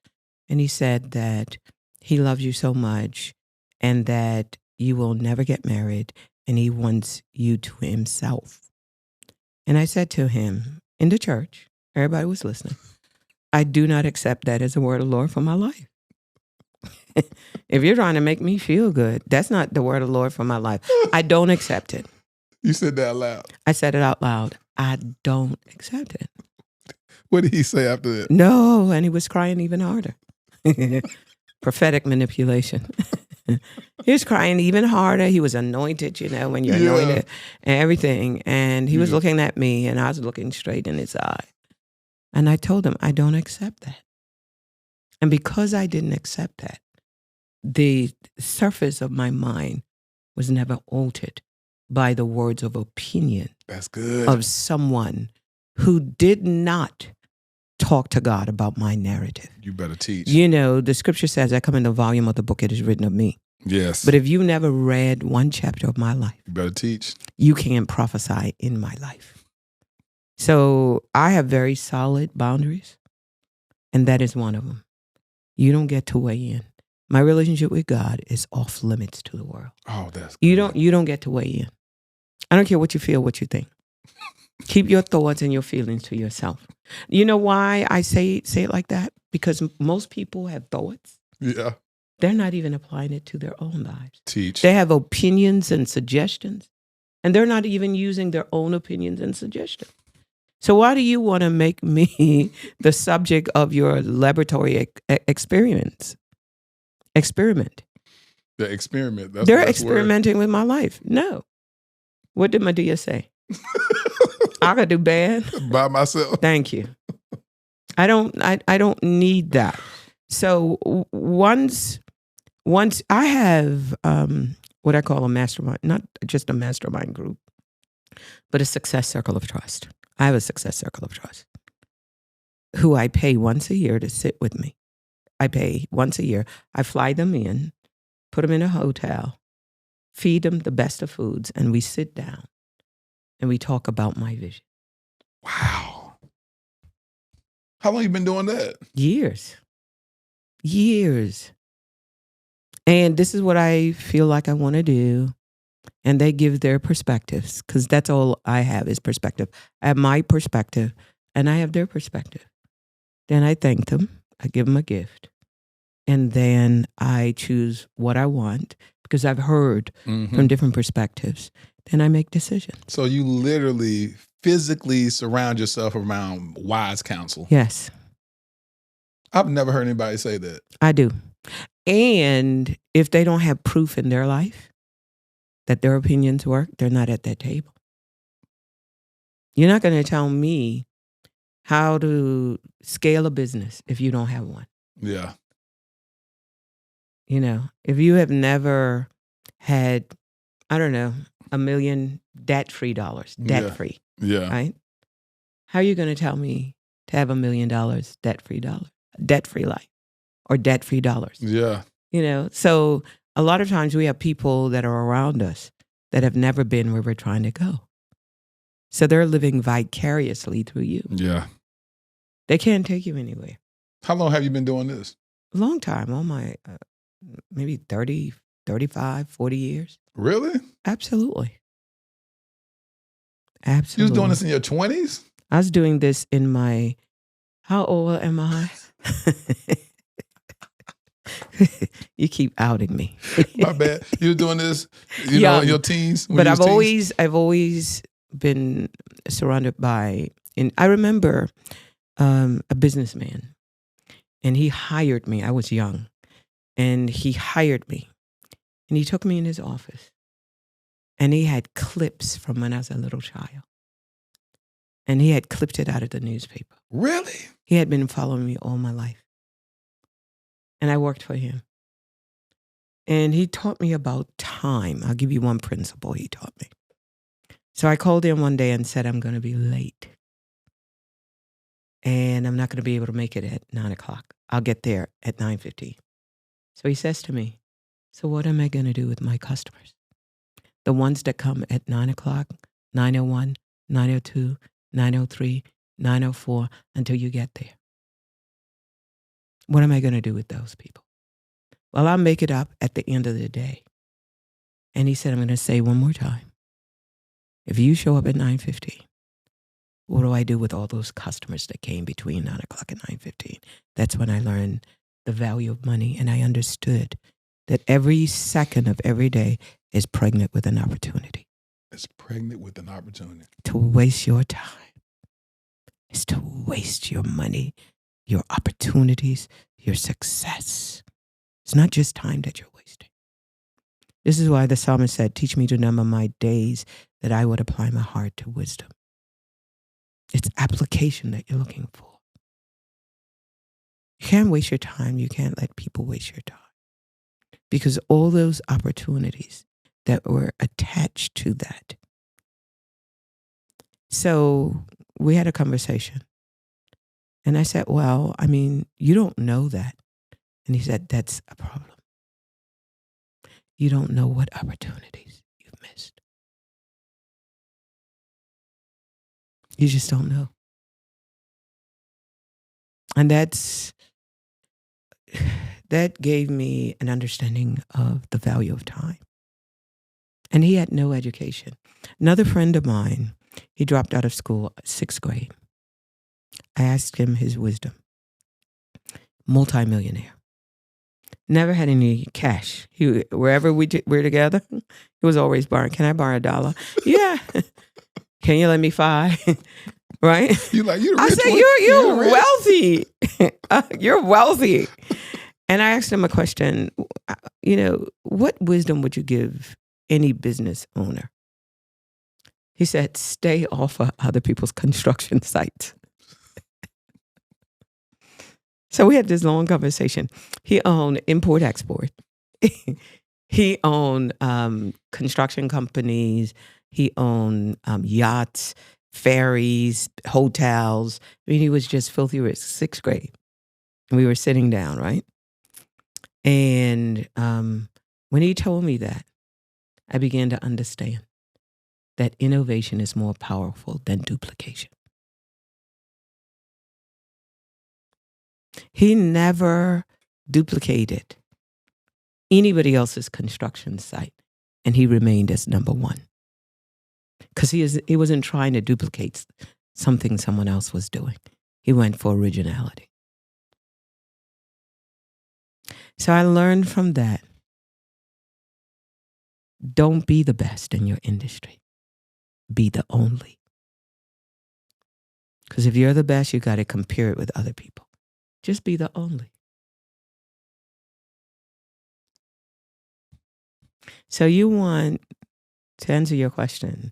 And he said that he loves you so much and that you will never get married, and he wants you to himself. And I said to him in the church, everybody was listening, I do not accept that as the word of the Lord for my life. If you're trying to make me feel good, that's not the word of the Lord for my life. I don't accept it. You said that out loud. I said it out loud. I don't accept it. What did he say after that? No, and he was crying even harder. Prophetic manipulation. He was crying even harder. He was anointed, when you're anointed and everything. And he was looking at me, and I was looking straight in his eye. And I told him, I don't accept that. And because I didn't accept that, the surface of my mind was never altered by the words of opinion. That's good. Of someone who did not talk to God about my narrative. You better teach. The scripture says, I come in the volume of the book, it is written of me. Yes. But if you never read one chapter of my life, you better teach. You can't prophesy in my life. So I have very solid boundaries, and that is one of them. You don't get to weigh in. My relationship with God is off limits to the world. Oh, that's good. You don't get to weigh in. I don't care what you feel, what you think. Keep your thoughts and your feelings to yourself. You know why I say it like that? Because most people have thoughts. Yeah. They're not even applying it to their own lives. Teach. They have opinions and suggestions, and they're not even using their own opinions and suggestions. So why do you want to make me the subject of your laboratory experiment? The experiment. They're experimenting with my life. No. What did Medea say? I could do bad by myself. Thank you. I don't need that. So once I have what I call a mastermind, not just a mastermind group, but a success circle of trust. I have a success circle of trust who I pay once a year to sit with me. I pay once a year. I fly them in, put them in a hotel, feed them the best of foods, and we sit down and we talk about my vision. Wow. How long you been doing that? Years. And this is what I feel like I want to do. And they give their perspectives, because that's all I have is perspective. I have my perspective and I have their perspective. Then I thank them. I give them a gift. And then I choose what I want because I've heard from different perspectives. Then I make decisions. So you literally physically surround yourself around wise counsel. Yes. I've never heard anybody say that. I do. And if they don't have proof in their life that their opinions work, they're not at that table. You're not going to tell me how to scale a business if you don't have one. Yeah. You know, if you have never had, I don't know, $1 million debt-free, debt-free, right? How are you going to tell me to have $1 million debt-free life or debt-free dollars? Yeah. You know, so a lot of times we have people that are around us that have never been where we're trying to go. So they're living vicariously through you. Yeah. They can't take you anywhere. How long have you been doing this? A long time, all my, maybe 30, 35, 40 years. Really? Absolutely. You was doing this in your 20s? I was doing this in my, how old am I? You keep outing me. My bad. You were doing this, you know, in your teens? But I've always been surrounded by, and I remember a businessman, and he hired me. I was young, and he hired me, and he took me in his office, and he had clips from when I was a little child, and he had clipped it out of the newspaper. Really? He had been following me all my life, and I worked for him. And he taught me about time. I'll give you one principle he taught me. So I called him one day and said, I'm going to be late. And I'm not going to be able to make it at 9 o'clock. I'll get there at 9:15. So he says to me, so what am I going to do with my customers? The ones that come at 9 o'clock, 9:01, 9:02, 9:03, 9:04, until you get there. What am I going to do with those people? Well, I'll make it up at the end of the day. And he said, I'm going to say one more time. If you show up at 9:15, what do I do with all those customers that came between 9 o'clock and 9:15? That's when I learned the value of money. And I understood that every second of every day is pregnant with an opportunity. It's pregnant with an opportunity. To waste your time is to waste your money, your opportunities, your success. It's not just time that you're wasting. This is why the psalmist said, teach me to number my days that I would apply my heart to wisdom. It's application that you're looking for. You can't waste your time. You can't let people waste your time. Because all those opportunities that were attached to that. So we had a conversation. And I said, well, I mean, you don't know that. And he said, that's a problem. You don't know what opportunities you've missed. You just don't know. And that gave me an understanding of the value of time. And he had no education. Another friend of mine, he dropped out of school, 6th grade. I asked him his wisdom. Multi-millionaire. Never had any cash. Wherever we were together, he was always borrowing. Can I borrow $1? Yeah. Can you lend me $5? Right? You're rich. I said, you're wealthy. You're wealthy. And I asked him a question. You know, what wisdom would you give any business owner? He said, stay off of other people's construction sites. So we had this long conversation. He owned import-export. He owned construction companies. He owned yachts, ferries, hotels. I mean, he was just filthy rich. 6th grade. And we were sitting down, right? And when he told me that, I began to understand that innovation is more powerful than duplication. He never duplicated anybody else's construction site, and he remained as number one. Because he wasn't trying to duplicate something someone else was doing. He went for originality. So I learned from that, don't be the best in your industry. Be the only. Because if you're the best, you got to compare it with other people. Just be the only. So you want, to answer your question,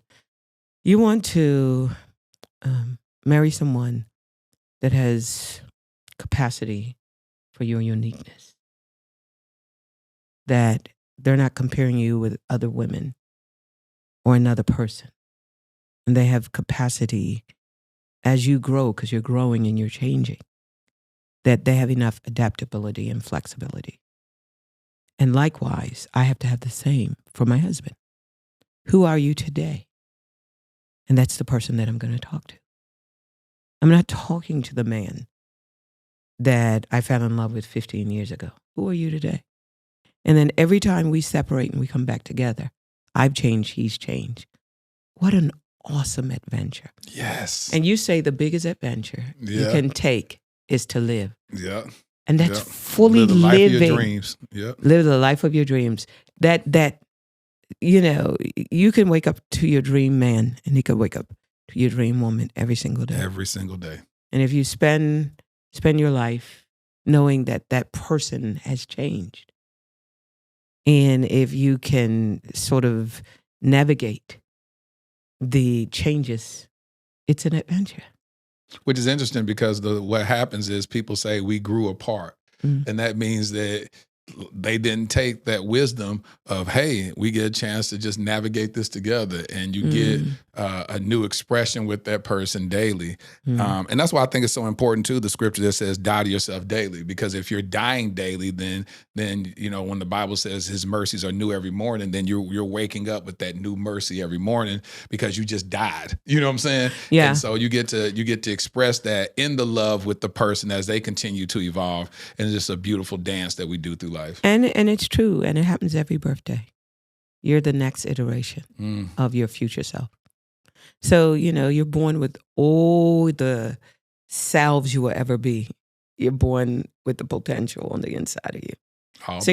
you want to marry someone that has capacity for your uniqueness. That they're not comparing you with other women or another person. And they have capacity as you grow, because you're growing and you're changing, that they have enough adaptability and flexibility. And likewise, I have to have the same for my husband. Who are you today? And that's the person that I'm going to talk to. I'm not talking to the man that I fell in love with 15 years ago. Who are you today? And then every time we separate and we come back together, I've changed, he's changed. What an awesome adventure. Yes. And you say the biggest adventure you can take is to live. Yeah. And that's fully live the life living. of your dreams. Yeah. Live the life of your dreams. That you know, you can wake up to your dream man and he could wake up to your dream woman every single day. Every single day. And if you spend your life knowing that that person has changed, and if you can sort of navigate the changes, it's an adventure. Which is interesting because what happens is people say we grew apart. And that means that they didn't take that wisdom of, hey, we get a chance to just navigate this together, and you get a new expression with that person daily. And that's why I think it's so important too, the scripture that says die to yourself daily, because if you're dying daily, then you know, when the Bible says his mercies are new every morning, then you're waking up with that new mercy every morning because you just died. You know what I'm saying? Yeah. And so you get to express that in the love with the person as they continue to evolve. And it's just a beautiful dance that we do through life. And it's true, and it happens every birthday. You're the next iteration of your future self. So, you know, you're born with all the selves you will ever be. You're born with the potential on the inside of you. So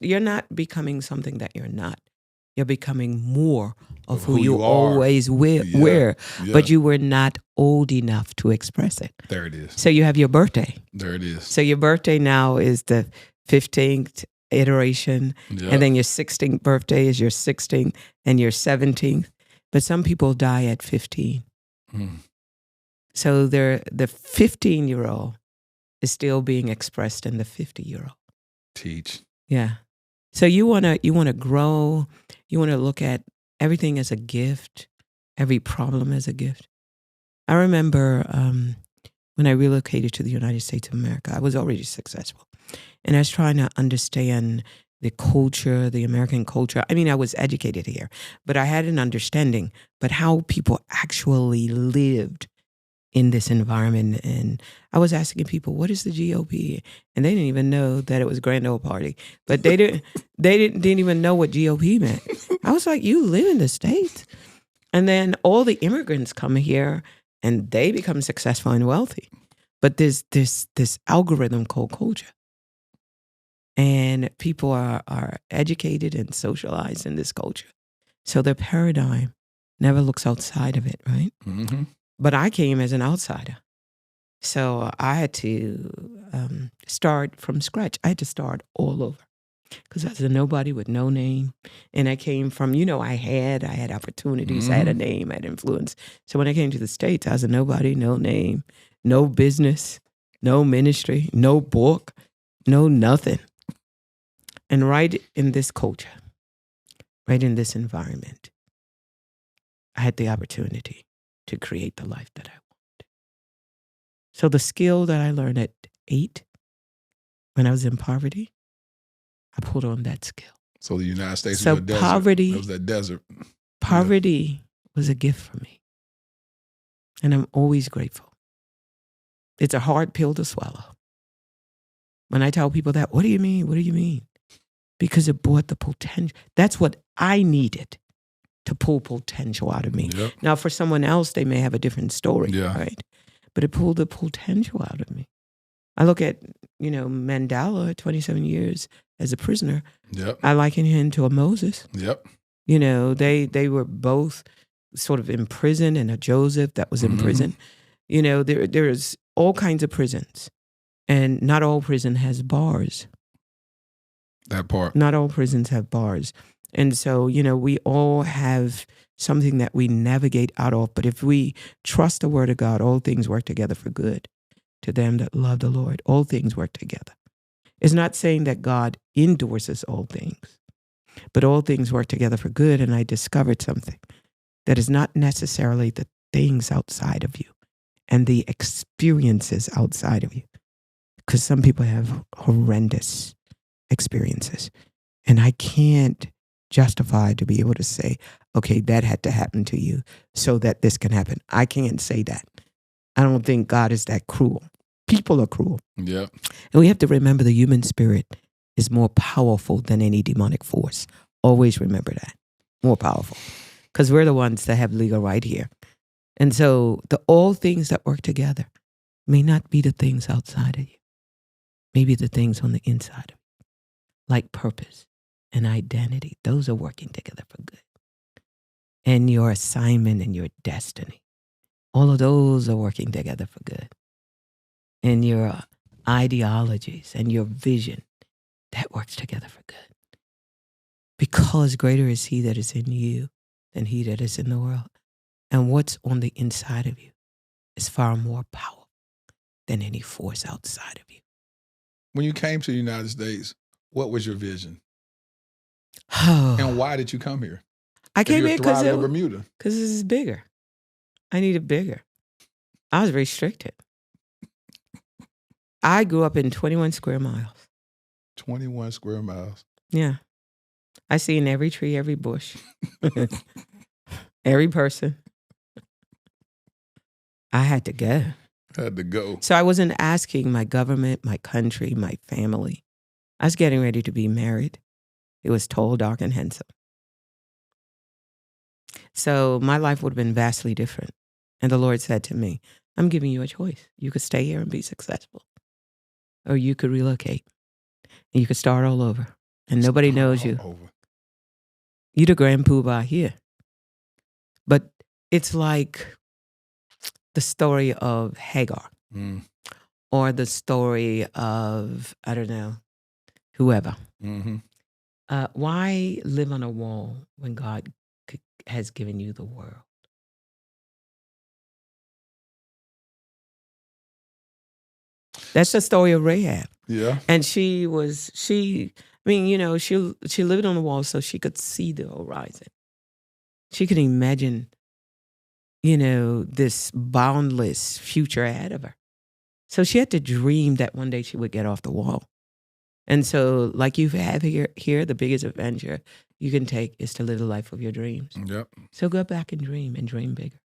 you're not becoming something that you're not. You're becoming more of who you always were. Yeah. But you were not old enough to express it. There it is. So you have your birthday. There it is. So your birthday now is the 15th iteration, and then your 16th birthday is your 16th and your 17th. But some people die at 15. So the 15-year-old is still being expressed in the 50-year-old. Teach. Yeah. So you wanna grow. You wanna look at everything as a gift, every problem as a gift. I remember when I relocated to the United States of America, I was already successful. And I was trying to understand the culture, the American culture. I mean, I was educated here, but I had an understanding, but how people actually lived in this environment. And I was asking people, what is the GOP? And they didn't even know that it was Grand Old Party, but they didn't even know what GOP meant. I was like, you live in the States. And then all the immigrants come here and they become successful and wealthy. But there's this algorithm called culture. And people are educated and socialized in this culture. So their paradigm never looks outside of it, right? Mm-hmm. But I came as an outsider. So I had to start from scratch. I had to start all over. Because I was a nobody with no name. And I came from, I had opportunities, I had a name, I had influence. So when I came to the States, I was a nobody, no name, no business, no ministry, no book, no nothing. And right in this culture, right in this environment, I had the opportunity to create the life that I wanted. So the skill that I learned at 8, when I was in poverty, I pulled on that skill. So the United States So was a desert. poverty- It was that desert. Poverty was a gift for me. And I'm always grateful. It's a hard pill to swallow. When I tell people that, what do you mean? What do you mean? Because it brought the potential. That's what I needed to pull potential out of me. Yep. Now, for someone else, they may have a different story, Yeah. right? But it pulled the potential out of me. I look at, Mandela, 27 years as a prisoner. Yep. I liken him to a Moses. Yep. They were both sort of in prison, and a Joseph that was in prison. There's all kinds of prisons, and not all prison has bars. That part. Not all prisons have bars. And so, we all have something that we navigate out of. But if we trust the word of God, all things work together for good to them that love the Lord. All things work together. It's not saying that God endorses all things, but all things work together for good. And I discovered something that is not necessarily the things outside of you and the experiences outside of you. Because some people have horrendous experiences. And I can't justify to be able to say, okay, that had to happen to you so that this can happen. I can't say that. I don't think God is that cruel. People are cruel. Yeah. And we have to remember the human spirit is more powerful than any demonic force. Always remember that. More powerful. Because we're the ones that have legal right here. And so all things that work together may not be the things outside of you. Maybe the things on the inside of you. Like purpose and identity. Those are working together for good. And your assignment and your destiny. All of those are working together for good. And your ideologies and your vision, that works together for good. Because greater is he that is in you than he that is in the world. And what's on the inside of you is far more powerful than any force outside of you. When you came to the United States, what was your vision? Oh, And why did you come here? I If came you're here because thriving in Bermuda. this is bigger. I needed bigger. I was restricted. I grew up in 21 square miles. 21 square miles. Yeah. I seen every tree, every bush, every person. I had to go. Had to go. So I wasn't asking my government, my country, my family. I was getting ready to be married. It was tall, dark, and handsome. So my life would have been vastly different. And the Lord said to me, I'm giving you a choice. You could stay here and be successful. Or you could relocate. And you could start all over. And nobody knows you. Over. You're the grand poobah here. But it's like the story of Hagar. Mm. Or the story of, I don't know, whoever. Mm-hmm. Why live on a wall when God has given you the world? That's the story of Rahab. Yeah. And she lived on the wall so she could see the horizon. She could imagine, this boundless future ahead of her. So she had to dream that one day she would get off the wall. And so, like you have here, the biggest adventure you can take is to live the life of your dreams. Yep. So go back and dream bigger.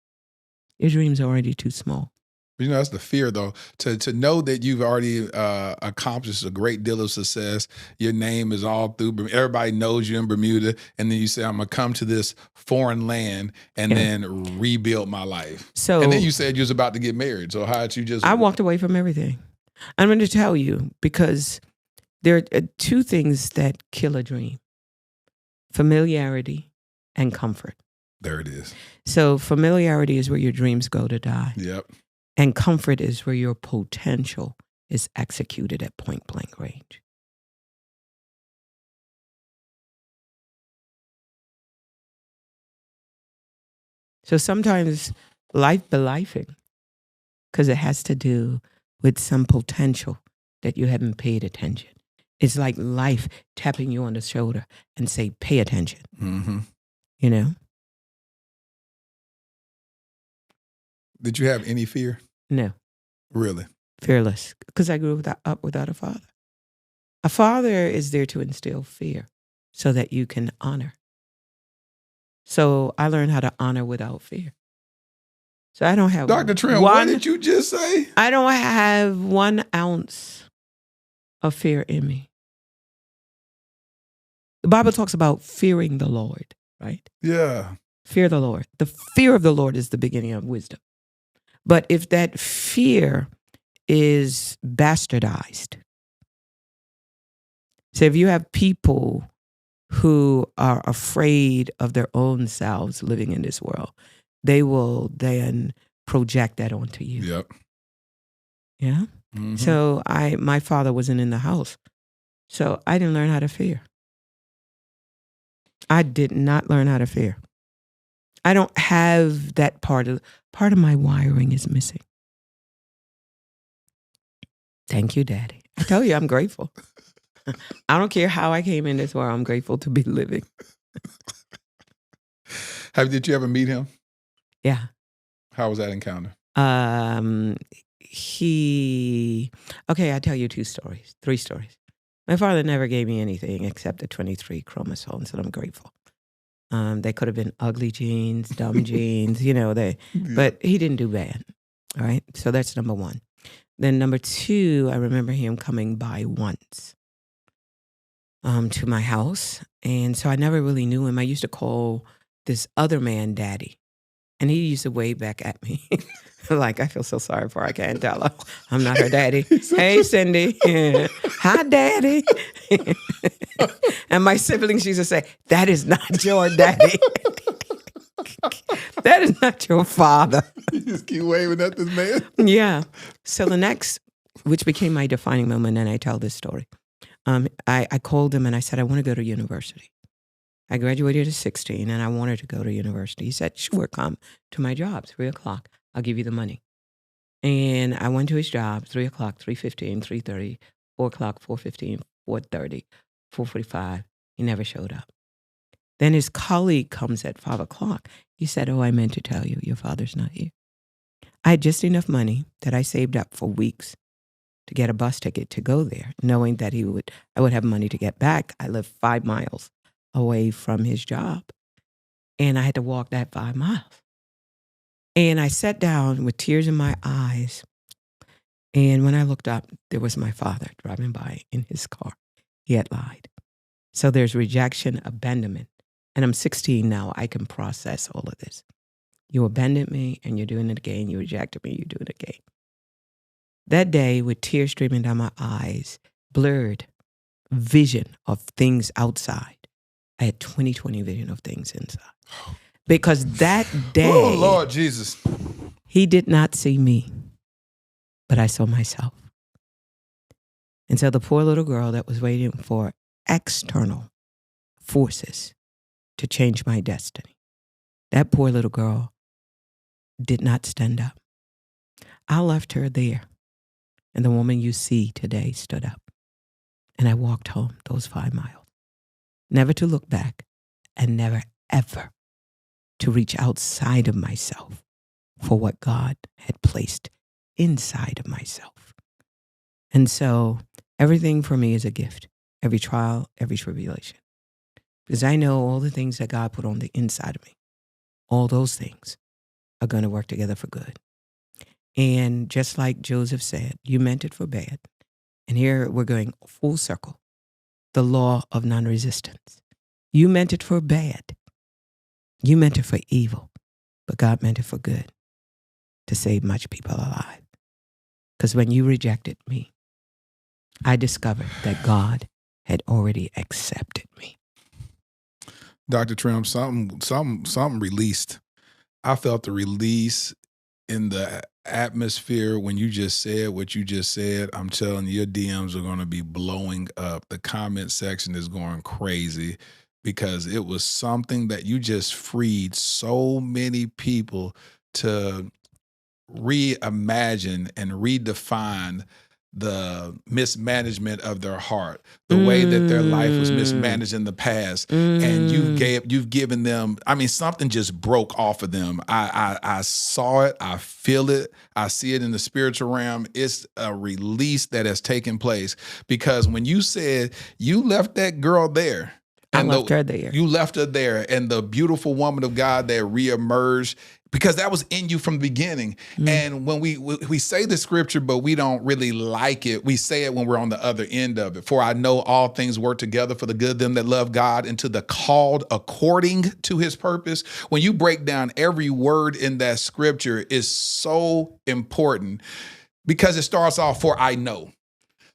Your dreams are already too small. That's the fear, though, to know that you've already accomplished a great deal of success. Your name is all through. Everybody knows you in Bermuda. And then you say, I'm going to come to this foreign land and then rebuild my life. So, and then you said you was about to get married. So how did you just... I walked away from everything. I'm going to tell you, because there are two things that kill a dream. Familiarity and comfort. There it is. So familiarity is where your dreams go to die. Yep. And comfort is where your potential is executed at point blank range. So sometimes life be lifing because it has to do with some potential that you haven't paid attention. It's like life tapping you on the shoulder and say, pay attention, Mm-hmm. you know? Did you have any fear? No, Really? fearless, because I grew up without a father. A father is there to instill fear so that you can honor. So I learned how to honor without fear. So I don't have Dr. Trimm, what did you just say? I don't have 1 ounce of fear in me. The Bible talks about fearing the Lord, right? Yeah. Fear the Lord. The fear of the Lord is the beginning of wisdom. But if that fear is bastardized, so if you have people who are afraid of their own selves living in this world, they will then project that onto you. Yep. Yeah. Mm-hmm. So my father wasn't in the house. So I didn't learn how to fear. I did not learn how to fear. I don't have that part of my wiring is missing. Thank you, Daddy. I tell you, I'm grateful. I don't care how I came in this world. I'm grateful to be living. Did you ever meet him? Yeah. How was that encounter? I tell you 3 stories. My father never gave me anything except the 23 chromosomes, and I'm grateful. They could have been ugly genes, dumb genes, but he didn't do bad. All right. So that's number 1. Then number 2, I remember him coming by once to my house. And so I never really knew him. I used to call this other man Daddy. And he used to wave back at me. Like, I feel so sorry for her. I can't tell her. I'm not her daddy. Hey, Cindy. Hi, Daddy. And my siblings used to say, that is not your daddy. That is not your father. You just keep waving at this man. Yeah. So the next, which became my defining moment, and I tell this story, I called him and I said, I want to go to university. I graduated at 16 and I wanted to go to university. He said, sure, come to my job, 3:00. I'll give you the money. And I went to his job, 3:00, 3:15, 3:30, 4:00, 4:15, 4:30, 4:45. He never showed up. Then his colleague comes at 5:00. He said, oh, I meant to tell you, your father's not here. I had just enough money that I saved up for weeks to get a bus ticket to go there, knowing that I would have money to get back. I lived 5 miles away from his job. And I had to walk that 5 miles. And I sat down with tears in my eyes. And when I looked up, there was my father driving by in his car. He had lied. So there's rejection, abandonment. And I'm 16 now. I can process all of this. You abandoned me and you're doing it again. You rejected me, you're doing it again. That day, with tears streaming down my eyes, blurred vision of things outside. I had 20/20 vision of things inside. Because that day, oh, Lord Jesus, he did not see me, but I saw myself. And so the poor little girl that was waiting for external forces to change my destiny, that poor little girl did not stand up. I left her there. And the woman you see today stood up. And I walked home those 5 miles. Never to look back and never, ever to reach outside of myself for what God had placed inside of myself. And so everything for me is a gift. Every trial, every tribulation. Because I know all the things that God put on the inside of me, all those things are going to work together for good. And just like Joseph said, you meant it for bad. And here we're going full circle. The law of nonresistance. You meant it for bad. You meant it for evil. But God meant it for good. To save much people alive. Because when you rejected me, I discovered that God had already accepted me. Dr. Trimm, something released. I felt the release in the atmosphere when you just said what you just said. I'm telling you, your DMs are going to be blowing up. The comment section is going crazy because it was something that you just freed so many people to reimagine and redefine the mismanagement of their heart, the way that their life was mismanaged in the past, and you've given them. I mean, something just broke off of them. I saw it. I feel it. I see it in the spiritual realm. It's a release that has taken place, because when you said you left that girl there. I left her there. You left her there, and the beautiful woman of God that reemerged, because that was in you from the beginning. And when we say the scripture, but we don't really like it, we say it when we're on the other end of it. For I know all things work together for the good of them that love God and to the called according to his purpose. When you break down every word in that scripture is so important, because it starts off, for I know.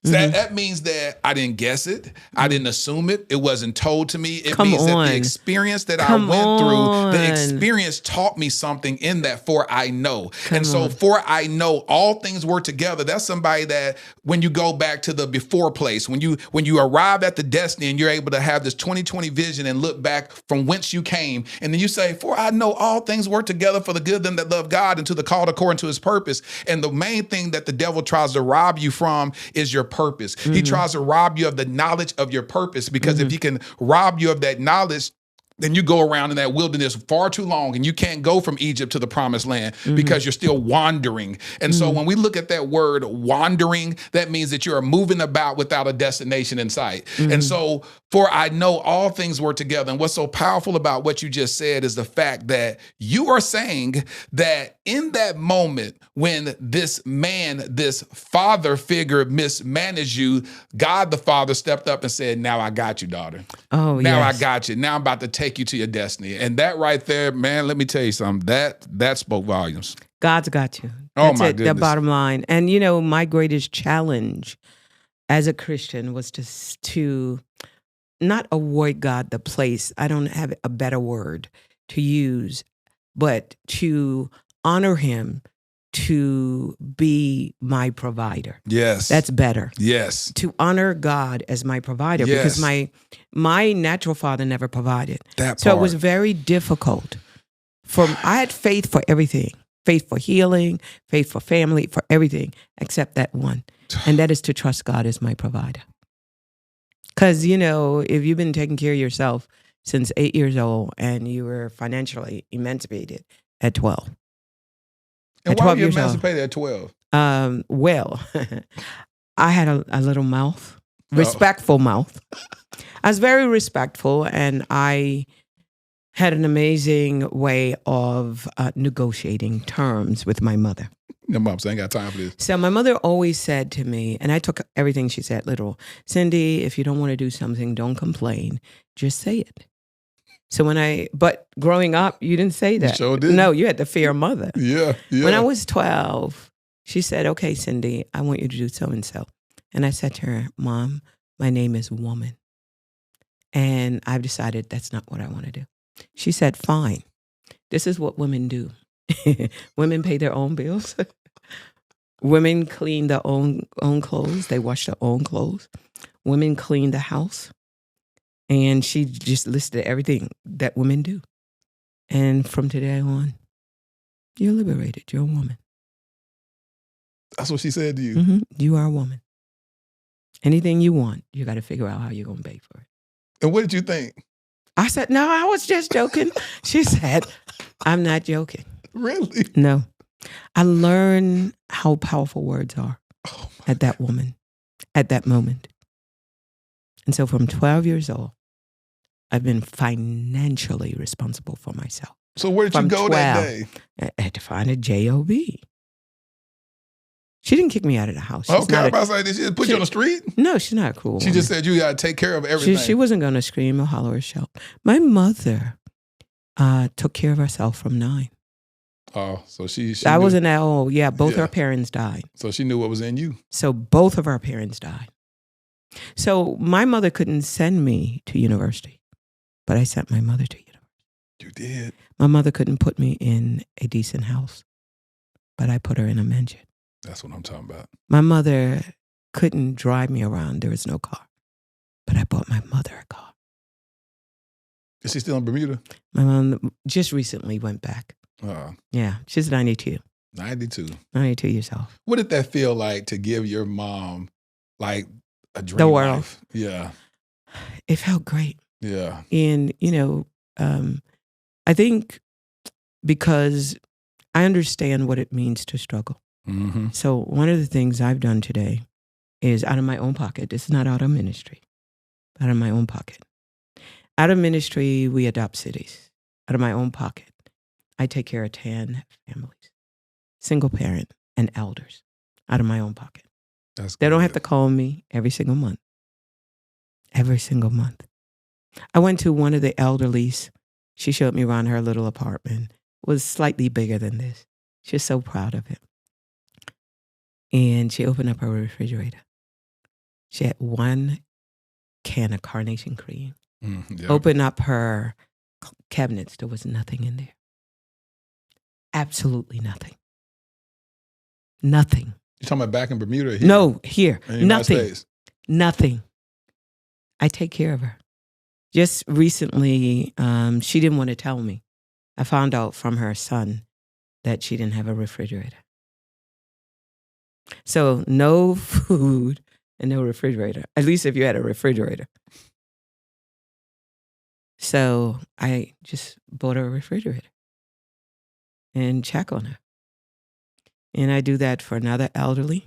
So that means that I didn't guess it. I didn't assume it. It wasn't told to me. It means that the experience that I went through, the experience taught me something in that, for I know. So for I know all things work together. That's somebody that when you go back to the before place, when you arrive at the destiny and you're able to have this 20/20 vision and look back from whence you came, and then you say, for I know all things work together for the good of them that love God and to the called according to his purpose. And the main thing that the devil tries to rob you from is your purpose. He tries to rob you of the knowledge of your purpose, because if he can rob you of that knowledge, then you go around in that wilderness far too long, and you can't go from Egypt to the promised land because you're still wandering. And so when we look at that word wandering, that means that you're moving about without a destination in sight. And so, for I know all things work together. And what's so powerful about what you just said is the fact that you are saying that in that moment when this man, this father figure mismanaged you, God the Father stepped up and said, now I got you, daughter. Oh, now yes. I got you. Now I'm about to take you to your destiny. And that right there, man, let me tell you something. That spoke volumes. God's got you. Oh, That's my it, goodness. the bottom line. And, you know, my greatest challenge as a Christian was to not avoid God, the place. I don't have a better word to use, but to honor him, to be my provider. Yes. That's better. Yes. To honor God as my provider, Yes. because my natural father never provided. That So it part. was very difficult. I had faith for everything. Faith for healing, faith for family, for everything, except that one. And that is to trust God as my provider. Because, you know, if you've been taking care of yourself since 8 years old and you were financially emancipated at 12. And at why 12 were you years old. emancipated at 12? Well, I had a little mouth, respectful mouth. I was very respectful, and I had an amazing way of negotiating terms with my mother. Your mom saying, I ain't got time for this. So my mother always said to me, and I took everything she said literal, Cindy, if you don't want to do something, don't complain. Just say it. So but growing up, you didn't say that. You sure didn't. No, you had to fear mother. Yeah. When I was 12, she said, okay, Cindy, I want you to do so-and-so. And I said to her, Mom, my name is woman. And I've decided that's not what I want to do. She said, fine. This is what women do. Women pay their own bills. Women clean their own clothes. They wash their own clothes. Women clean the house. And she just listed everything that women do. And from today on, you're liberated. You're a woman. That's what she said to you. Mm-hmm. You are a woman. Anything you want, you got to figure out how you're going to pay for it. And what did you think? I said, no, I was just joking. She said, I'm not joking. Really? No. I learned how powerful words are at that woman, at that moment. And so from 12 years old, I've been financially responsible for myself. So where did you go that day? I had to find a job. She didn't kick me out of the house. Okay, I was about to say, did she just put you on the street? No, she's not a cruel She woman. just said you got to take care of everything. She wasn't going to scream or holler or shout. My mother took care of herself from 9. Oh, so she I knew. wasn't that old. Yeah, both Yeah. our parents died. So she knew what was in you. So both of our parents died. So my mother couldn't send me to university, but I sent my mother to university. You did. My mother couldn't put me in a decent house, but I put her in a mansion. That's what I'm talking about. My mother couldn't drive me around. There was no car, but I bought my mother a car. Is she still in Bermuda? My mom just recently went back. Yeah, she's 92. 92. 92 years old. What did that feel like to give your mom like a dream The world. life? Yeah. It felt great. Yeah. And, I think because I understand what it means to struggle. Mm-hmm. So one of the things I've done today is out of my own pocket. This is not out of ministry, out of my own pocket. Out of ministry, we adopt cities. Out of my own pocket, I take care of 10 families, single parent and elders, out of my own pocket. They don't have to call me every single month. Every single month. I went to one of the elderlies. She showed me around her little apartment. It was slightly bigger than this. She was so proud of it. And she opened up her refrigerator. She had one can of carnation cream. Yep. Opened up her cabinets. There was nothing in there. Absolutely nothing. Nothing. You talking about back in Bermuda? Or here? No, here. In the United Nothing. States? Nothing. I take care of her. Just recently, she didn't want to tell me. I found out from her son that she didn't have a refrigerator. So no food and no refrigerator, at least if you had a refrigerator. So I just bought her a refrigerator and check on her. And I do that for another elderly.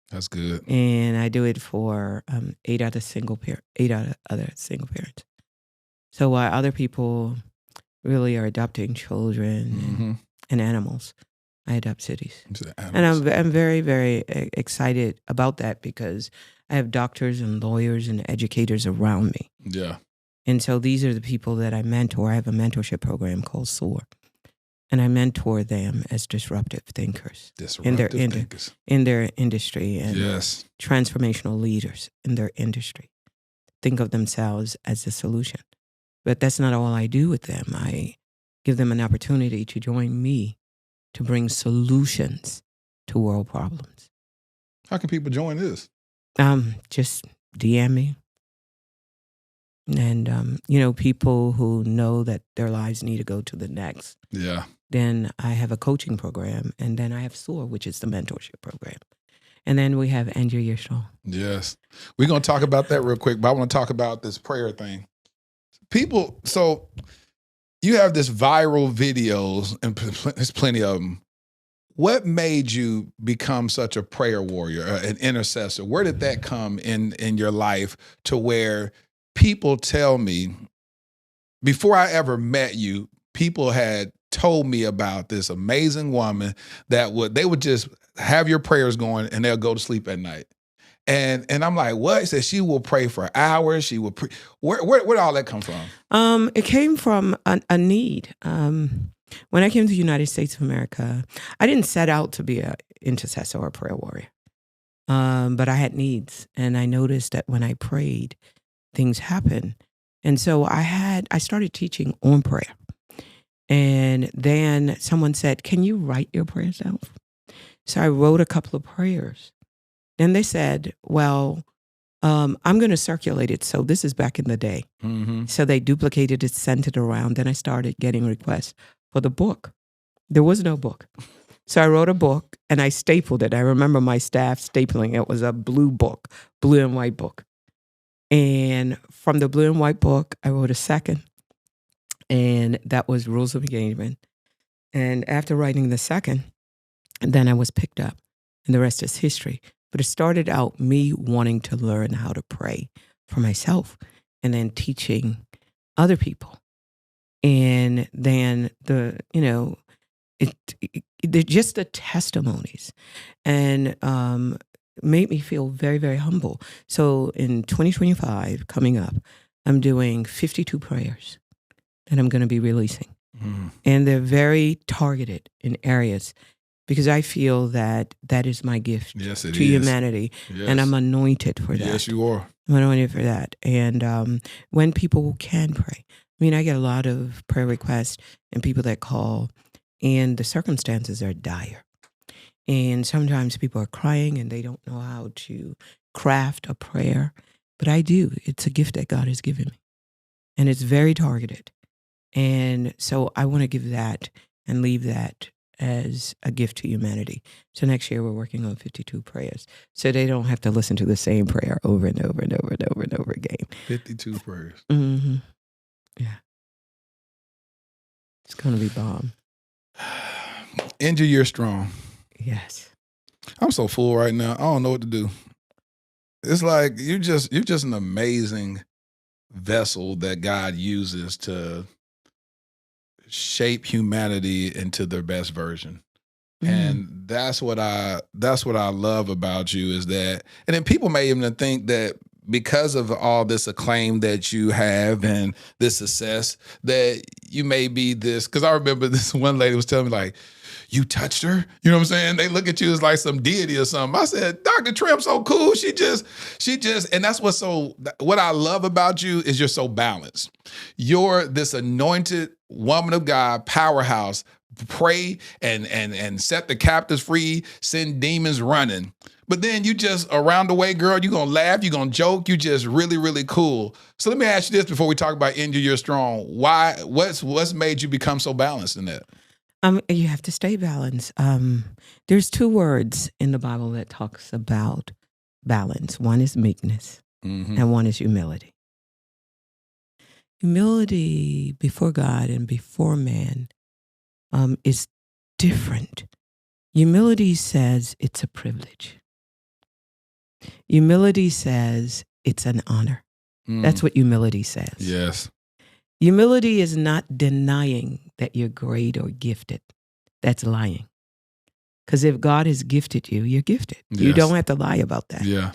That's good. And I do it for 8 other single parents. So while other people really are adopting children and animals, I adopt cities. And I'm very, very excited about that because I have doctors and lawyers and educators around me. Yeah. And so these are the people that I mentor. I have a mentorship program called SOAR. And I mentor them as disruptive thinkers in their industry and yes. transformational leaders in their industry. Think of themselves as the solution. But that's not all I do with them. I give them an opportunity to join me to bring solutions to world problems. How can people join this? Just DM me. And, people who know that their lives need to go to the next. Yeah. Then I have a coaching program, and then I have SOAR, which is the mentorship program. And then we have Andrew Year Strong. Yes. We're going to talk about that real quick, but I want to talk about this prayer thing. People, so you have this viral videos, and there's plenty of them. What made you become such a prayer warrior, an intercessor? Where did that come in your life to where people tell me, before I ever met you, people had told me about this amazing woman that they would just have your prayers going and they'll go to sleep at night. And I'm like, what? He said she will pray for hours. She will pray. Where did all that come from? It came from a need. When I came to the United States of America, I didn't set out to be an intercessor or a prayer warrior. But I had needs. And I noticed that when I prayed, things happened. And so I started teaching on prayer. And then someone said, can you write your prayers down? So I wrote a couple of prayers. Then they said, well, I'm going to circulate it. So this is back in the day. Mm-hmm. So they duplicated it, sent it around. Then I started getting requests for the book. There was no book. So I wrote a book and I stapled it. I remember my staff stapling it. It was a blue book, blue and white book. And from the blue and white book, I wrote a second. And that was Rules of Engagement. And after writing the second, then I was picked up. And the rest is history. But it started out me wanting to learn how to pray for myself and then teaching other people. And then just the testimonies and made me feel very, very humble. So in 2025, coming up, I'm doing 52 prayers that I'm going to be releasing. Mm. And they're very targeted in areas because I feel that is my gift to humanity. Yes. And I'm anointed for that. Yes, you are. I'm anointed for that. And when people can pray, I mean, I get a lot of prayer requests and people that call, and the circumstances are dire. And sometimes people are crying and they don't know how to craft a prayer. But I do. It's a gift that God has given me. And it's very targeted. And so I want to give that and leave that as a gift to humanity. So next year we're working on 52 prayers. So they don't have to listen to the same prayer over and over and over and over and over again. 52 prayers. Mm-hmm. Yeah. It's going to be bomb. End your year strong. Yes. I'm so full right now. I don't know what to do. It's like you're just an amazing vessel that God uses to shape humanity into their best version. And that's what I love about you is that, and then people may even think that because of all this acclaim that you have and this success, that you may be this, because I remember this one lady was telling me like, you touched her? You know what I'm saying? They look at you as like some deity or something. I said, Dr. Trimm, so cool. She just, and that's what I love about you is you're so balanced. You're this anointed woman of God, powerhouse, pray and set the captives free, send demons running. But then you just around the way, girl, you're going to laugh, you're going to joke, you just really, really cool. So let me ask you this before we talk about end your year strong. What's made you become so balanced in that? You have to stay balanced. There's 2 words in the Bible that talks about balance. One is meekness, and one is humility. Humility before God and before man is different. Humility says it's a privilege. Humility says it's an honor. That's what humility says. Yes. Humility is not denying that you're great or gifted. That's lying. Because if God has gifted you, you're gifted. Yes. You don't have to lie about that. Yeah.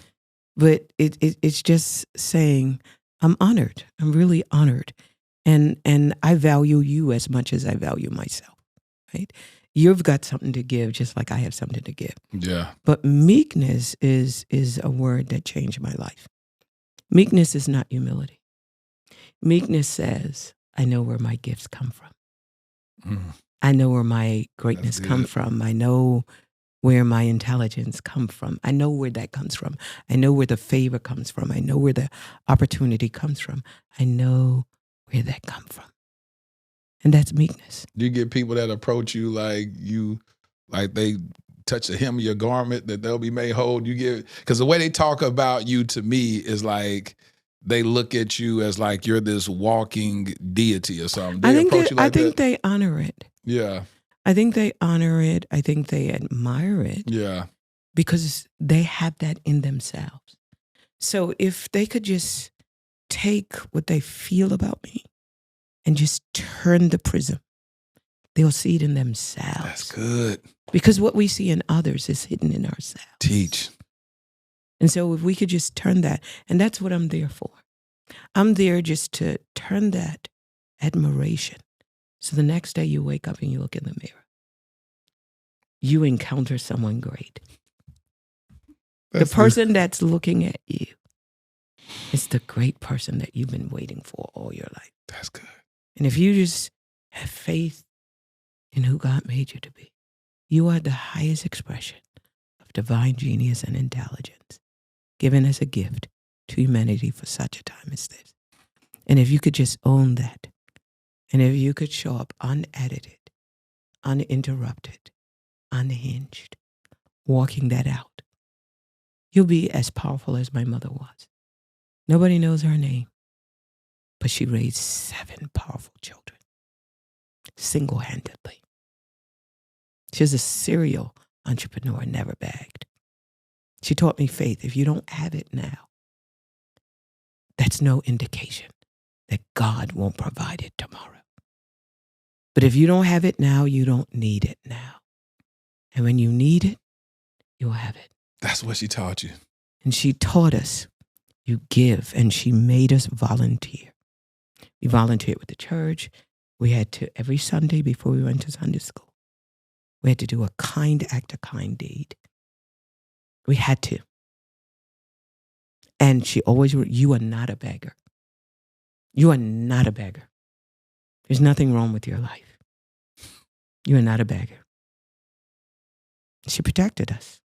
But it's just saying, I'm honored. I'm really honored. And I value you as much as I value myself, right? You've got something to give just like I have something to give. Yeah. But meekness is a word that changed my life. Meekness is not humility. Meekness says, I know where my gifts come from. I know where my greatness come from. I know where my intelligence come from. I know where that comes from. I know where the favor comes from. I know where the opportunity comes from. I know where that come from. And that's meekness. Do you get people that approach you like they touch the hem of your garment that they'll be made whole? Because the way they talk about you to me is like, they look at you as like you're this walking deity or something. I think they honor it. Yeah. I think they honor it. I think they admire it. Yeah. Because they have that in themselves. So if they could just take what they feel about me and just turn the prism, they'll see it in themselves. That's good. Because what we see in others is hidden in ourselves. Teach. And so if we could just turn that, and that's what I'm there for. I'm there just to turn that admiration. So the next day you wake up and you look in the mirror. You encounter someone great. The person that's looking at you is the great person that you've been waiting for all your life. That's good. And if you just have faith in who God made you to be, you are the highest expression of divine genius and intelligence given as a gift to humanity for such a time as this. And if you could just own that, and if you could show up unedited, uninterrupted, unhinged, walking that out, you'll be as powerful as my mother was. Nobody knows her name, but she raised 7 powerful children, single-handedly. She was a serial entrepreneur, never begged. She taught me faith. If you don't have it now, that's no indication that God won't provide it tomorrow. But if you don't have it now, you don't need it now. And when you need it, you'll have it. That's what she taught you. And she taught us, you give, and she made us volunteer. We volunteered with the church. We had to, every Sunday before we went to Sunday school, we had to do a kind act, a kind deed. We had to. And she always, you are not a beggar. You are not a beggar. There's nothing wrong with your life. You are not a beggar. She protected us.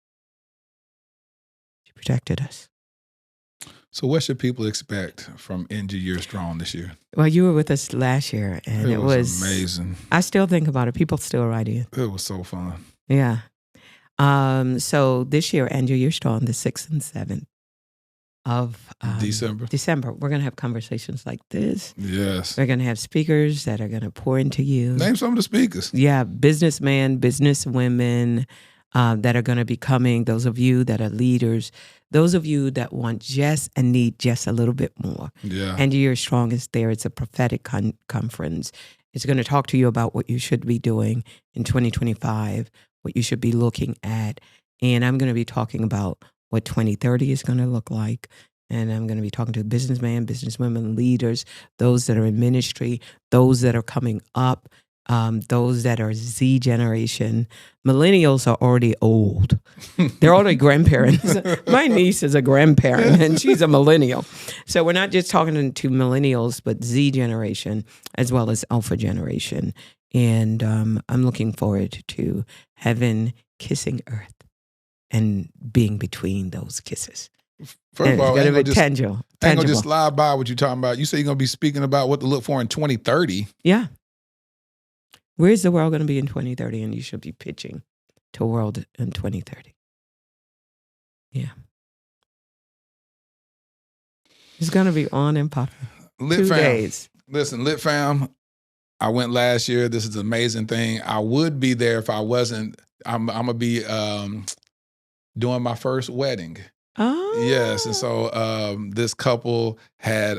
She protected us. So what should people expect from End Your Year Strong this year? Well, you were with us last year, and It was amazing. I still think about it. People still write in. It was so fun. Yeah. So this year, End Your Year Strong, the 6th and 7th of December, we're going to have conversations like this. Yes. We're going to have speakers that are going to pour into you. Name some of the speakers. Yeah, businessmen, businesswomen that are going to be coming. Those of you that are leaders, those of you that want just and need just a little bit more. Yeah. End Your Year Strong is there. It's a prophetic conference. It's going to talk to you about what you should be doing in 2025, what you should be looking at. And I'm going to be talking about what 2030 is going to look like. And I'm going to be talking to businessmen, businesswomen, leaders, those that are in ministry, those that are coming up, those that are Z generation. Millennials are already old. They're already grandparents. My niece is a grandparent and she's a millennial. So we're not just talking to millennials, but Z generation as well as alpha generation. And I'm looking forward to heaven kissing earth and being between those kisses. First of all, I ain't tangible. gonna just slide by what you're talking about. You say you're gonna be speaking about what to look for in 2030. Yeah. Where's the world going to be in 2030? And you should be pitching to world in 2030. Yeah. It's going to be on and popping. Lit 2 fam. days. Listen, Lit Fam, I went last year. This is an amazing thing. I would be there if I wasn't. I'm going to be doing my first wedding. Oh. Yes. And so this couple had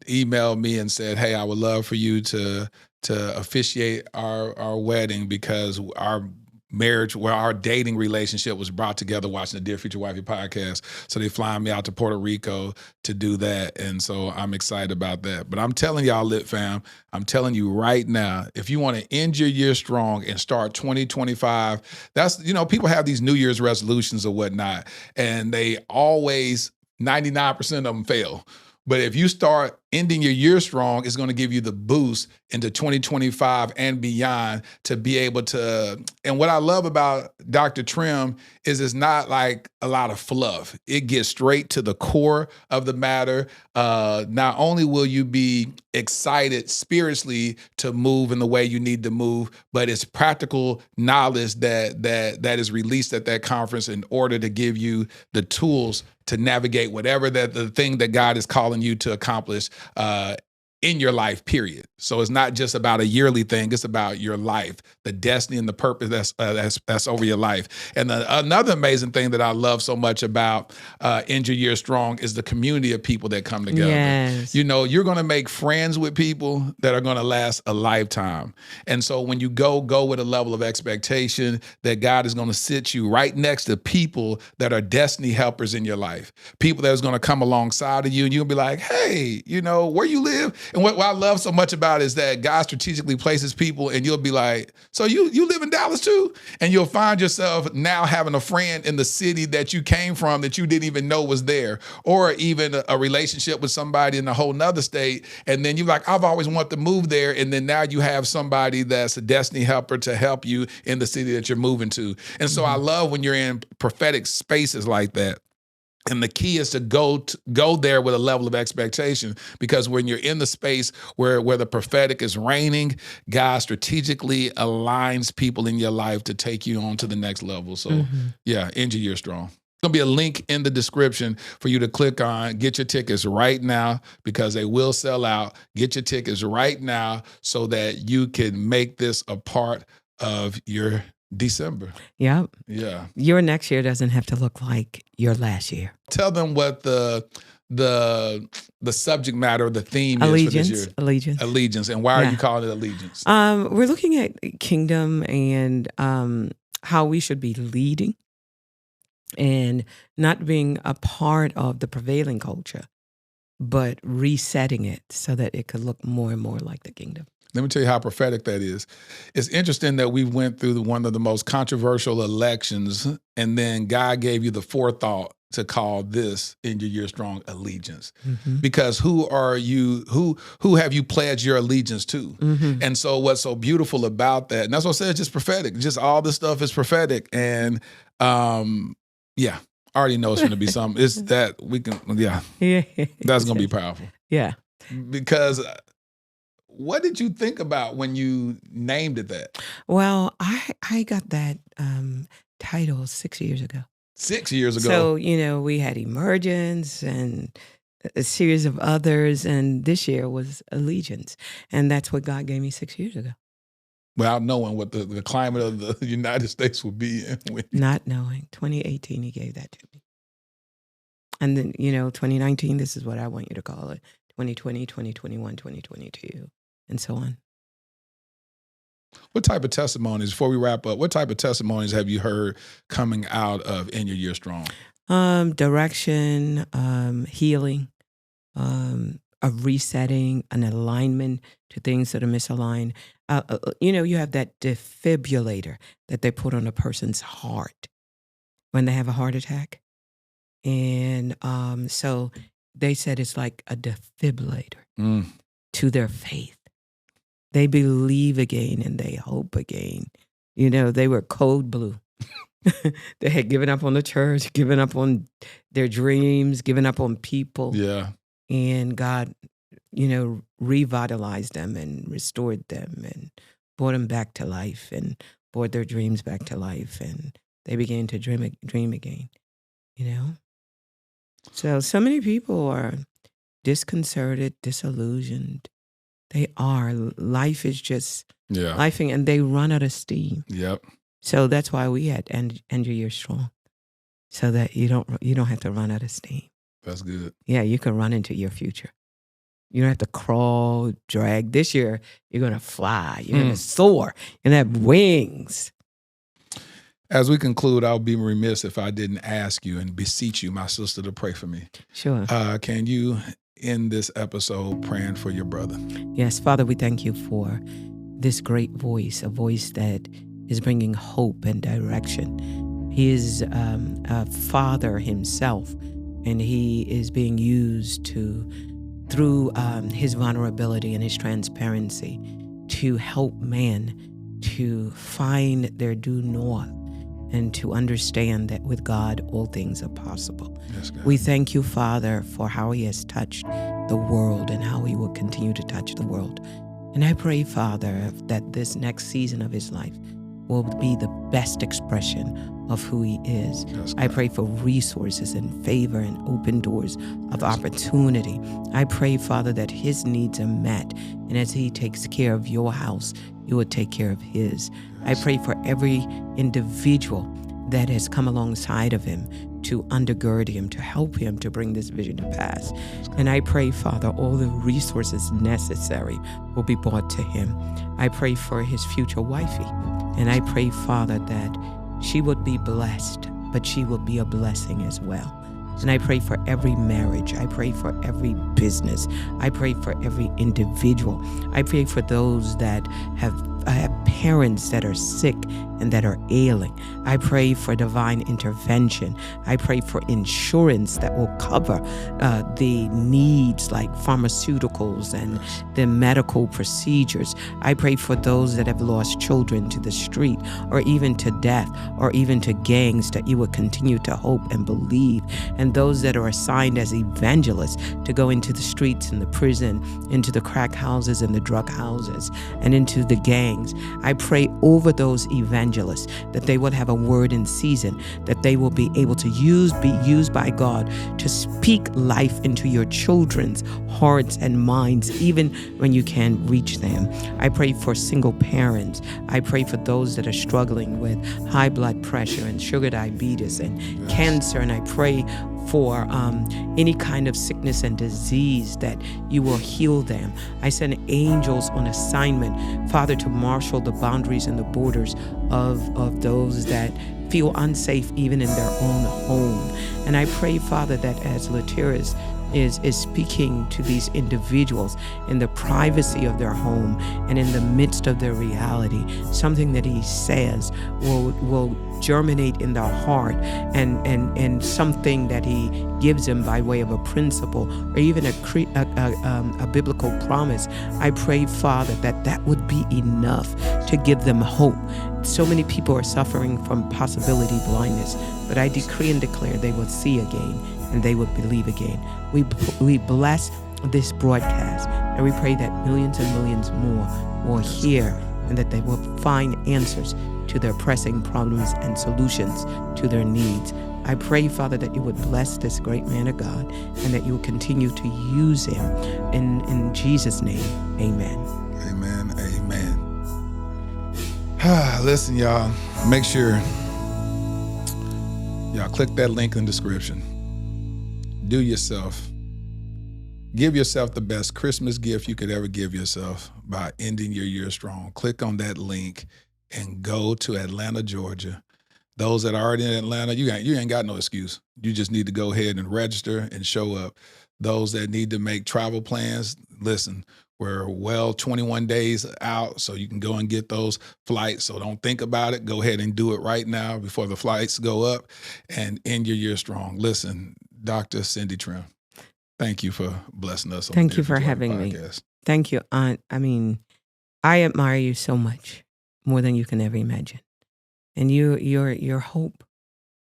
emailed me and said, hey, I would love for you to officiate our wedding because our marriage, our dating relationship was brought together watching the Dear Future Wifey podcast. So they flying me out to Puerto Rico to do that. And so I'm excited about that. But I'm telling y'all, Lit Fam, I'm telling you right now, if you want to end your year strong and start 2025, that's, people have these New Year's resolutions or whatnot, and they always, 99% of them fail. But if you start ending your year strong, it's going to give you the boost into 2025 and beyond to be able to. And what I love about Dr. Trimm is it's not like a lot of fluff. It gets straight to the core of the matter. Not only will you be excited spiritually to move in the way you need to move, but it's practical knowledge that is released at that conference in order to give you the tools to navigate whatever the thing that God is calling you to accomplish in your life, period. So it's not just about a yearly thing. It's about your life, the destiny and the purpose that's over your life. And another amazing thing that I love so much about End Your Year Strong is the community of people that come together. Yes. You're going to make friends with people that are going to last a lifetime. And so when you go with a level of expectation that God is going to sit you right next to people that are destiny helpers in your life, people that is going to come alongside of you, and you'll be like, hey, where you live? And what I love so much about it is that God strategically places people, and you'll be like, so you live in Dallas too? And you'll find yourself now having a friend in the city that you came from that you didn't even know was there, or even a relationship with somebody in a whole nother state. And then you're like, I've always wanted to move there. And then now you have somebody that's a destiny helper to help you in the city that you're moving to. And so I love when you're in prophetic spaces like that. And the key is to go there with a level of expectation, because when you're in the space where the prophetic is reigning, God strategically aligns people in your life to take you on to the next level. So yeah, End Your Year Strong. There's going to be a link in the description for you to click on. Get your tickets right now because they will sell out. Get your tickets right now so that you can make this a part of your December. Yep. Yeah. Your next year doesn't have to look like your last year. Tell them what the subject matter, the theme is for this year. Allegiance. And why are you calling it allegiance? We're looking at kingdom and how we should be leading and not being a part of the prevailing culture, but resetting it so that it could look more and more like the kingdom. Let me tell you how prophetic that is. It's interesting that we went through one of the most controversial elections, and then God gave you the forethought to call this End Your Year Strong allegiance. Because who are you, who have you pledged your allegiance to? And so what's so beautiful about that, and that's what I said, it's just prophetic. Just all this stuff is prophetic. And I already know it's going to be something. It's that we can, yeah. That's going to be powerful. Yeah. Because what did you think about when you named it that? Well, I got that title 6 years ago. 6 years ago. So, we had Emergence and a series of others, and this year was Allegiance. And that's what God gave me 6 years ago. Without knowing what the climate of the United States would be in. Not knowing. 2018, he gave that to me. And then, 2019, this is what I want you to call it. 2020, 2021, 2022, and so on. What type of testimonies, before we wrap up, what type of testimonies have you heard coming out of In Your Year Strong? Direction, healing, a resetting, an alignment to things that are misaligned. You have that defibrillator that they put on a person's heart when they have a heart attack. And so they said it's like a defibrillator to their faith. They believe again and they hope again. They were code blue. They had given up on the church, given up on their dreams, given up on people. Yeah. And God, revitalized them and restored them and brought them back to life and brought their dreams back to life. And they began to dream again, So many people are disconcerted, disillusioned. They are. Life is just lifing, and they run out of steam. Yep. So that's why we had End Your Year Strong, so that you don't have to run out of steam. That's good. Yeah, you can run into your future. You don't have to crawl, drag. This year, you're going to fly. You're going to soar. You're going to have wings. As we conclude, I'll be remiss if I didn't ask you and beseech you, my sister, to pray for me. Sure. Can you end this episode praying for your brother? Yes, Father, we thank you for this great voice, a voice that is bringing hope and direction. He is a father himself, and he is being used through his vulnerability and his transparency to help man to find their due north and to understand that with God, all things are possible. Yes, God. We thank you, Father, for how he has touched the world and how he will continue to touch the world. And I pray, Father, that this next season of his life will be the best expression of who he is. Yes, I pray for resources and favor and open doors of opportunity. I pray, Father, that his needs are met. And as he takes care of your house, you will take care of his. I pray for every individual that has come alongside of him to undergird him, to help him to bring this vision to pass. And I pray, Father, all the resources necessary will be brought to him. I pray for his future wifey. And I pray, Father, that she would be blessed, but she will be a blessing as well. And I pray for every marriage. I pray for every business. I pray for every individual. I pray for those that have parents that are sick and that are ailing. I pray for divine intervention. I pray for insurance that will cover the needs like pharmaceuticals and the medical procedures. I pray for those that have lost children to the street or even to death or even to gangs, that you would continue to hope and believe. And those that are assigned as evangelists to go into the streets and the prison, into the crack houses and the drug houses, and into the gangs. I pray over those evangelists that they would have a word in season, that they will be able to be used by God to speak life into your children's hearts and minds, even when you can't reach them. I pray for single parents. I pray for those that are struggling with high blood pressure and sugar diabetes and cancer. And I pray for any kind of sickness and disease, that you will heal them. I send angels on assignment, Father, to marshal the boundaries and the borders of those that feel unsafe even in their own home. And I pray, Father, that as Lateris is speaking to these individuals in the privacy of their home and in the midst of their reality, something that he says will germinate in their heart, and something that he gives them by way of a principle or even a biblical promise. I pray, Father, that would be enough to give them hope So many people are suffering from possibility blindness, but I decree and declare they will see again and they will believe again. We bless this broadcast, and we pray that millions and millions more will hear and that they will find answers to their pressing problems and solutions to their needs. I pray, Father, that you would bless this great man of God and that you will continue to use him. In Jesus' name, amen. Amen. Amen. Listen, y'all, make sure y'all click that link in the description. Do yourself. Give yourself the best Christmas gift you could ever give yourself by ending your year strong. Click on that link and go to Atlanta, Georgia. Those that are already in Atlanta, you ain't got no excuse. You just need to go ahead and register and show up. Those that need to make travel plans, listen, we're 21 days out, so you can go and get those flights. So don't think about it. Go ahead and do it right now before the flights go up and end your year strong. Listen, Dr. Cindy Trimm, thank you for blessing us. Thank you for having me. Thank you, Aunt. I mean, I admire you so much, more than you can ever imagine. And you're hope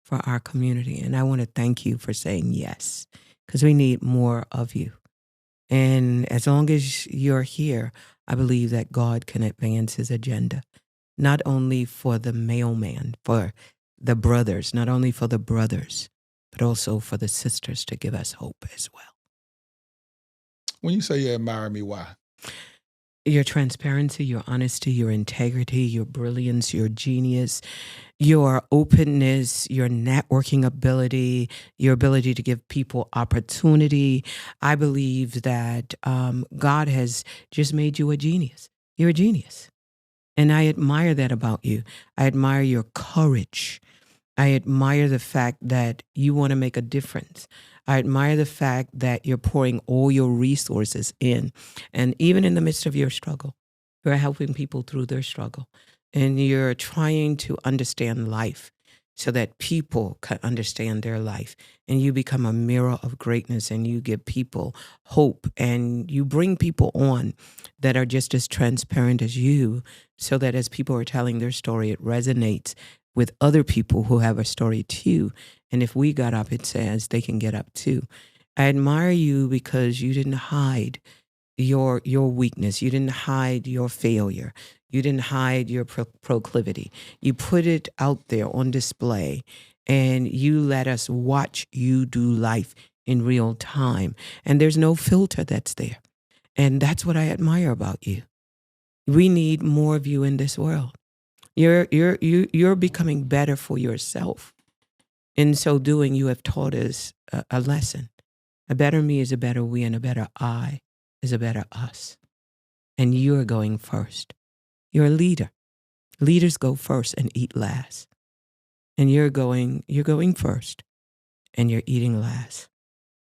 for our community. And I want to thank you for saying yes, because we need more of you. And as long as you're here, I believe that God can advance his agenda, not only for the mailman, for the brothers, not only for the brothers, but also for the sisters to give us hope as well. When you say you admire me, why? Your transparency, your honesty, your integrity, your brilliance, your genius, your openness, your networking ability, your ability to give people opportunity. I believe that God has just made you a genius. You're a genius. And I admire that about you. I admire your courage. I admire the fact that you want to make a difference. I admire the fact that you're pouring all your resources in. And even in the midst of your struggle, you're helping people through their struggle. And you're trying to understand life so that people can understand their life. And you become a mirror of greatness, and you give people hope. And you bring people on that are just as transparent as you, so that as people are telling their story, it resonates with other people who have a story too. And if we got up, it says they can get up too. I admire you because you didn't hide your weakness. You didn't hide your failure. You didn't hide your proclivity. You put it out there on display, and you let us watch you do life in real time. And there's no filter that's there. And that's what I admire about you. We need more of you in this world. You're becoming better for yourself. In so doing, you have taught us a lesson. A better me is a better we, and a better I is a better us. And you're going first. You're a leader. Leaders go first and eat last. And you're going first and you're eating last.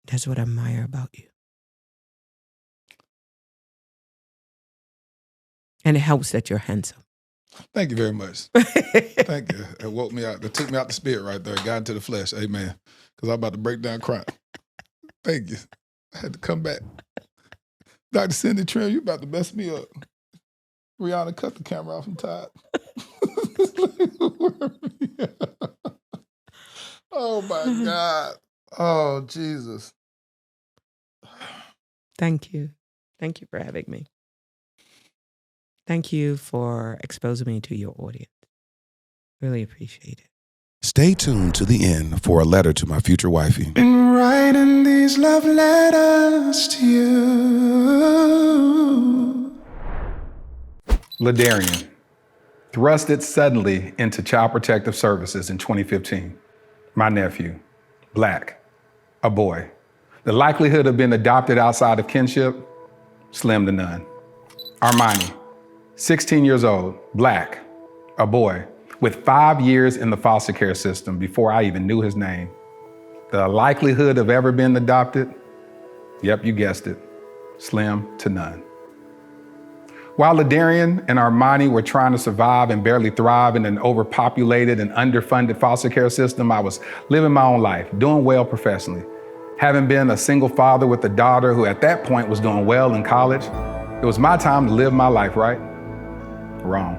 That's what I admire about you. And it helps that you're handsome. Thank you very much. Thank you. It woke me out. It took me out the spirit right there. Got into the flesh. Amen. Because I'm about to break down crying. Thank you. I had to come back. Dr. Cindy Trimm, you about to mess me up. Rihanna, cut the camera off. I'm tired. Oh, my God. Oh, Jesus. Thank you. Thank you for having me. Thank you for exposing me to your audience. Really appreciate it. Stay tuned to the end for a letter to my future wifey. Been writing these love letters to you. Ladarian, thrusted suddenly into Child Protective Services in 2015. My nephew, Black, a boy. The likelihood of being adopted outside of kinship, slim to none. Armani, 16 years old, Black, a boy, with 5 years in the foster care system before I even knew his name. The likelihood of ever being adopted, yep, you guessed it, slim to none. While Ladarian and Armani were trying to survive and barely thrive in an overpopulated and underfunded foster care system, I was living my own life, doing well professionally. Having been a single father with a daughter who at that point was doing well in college, it was my time to live my life, right? Wrong.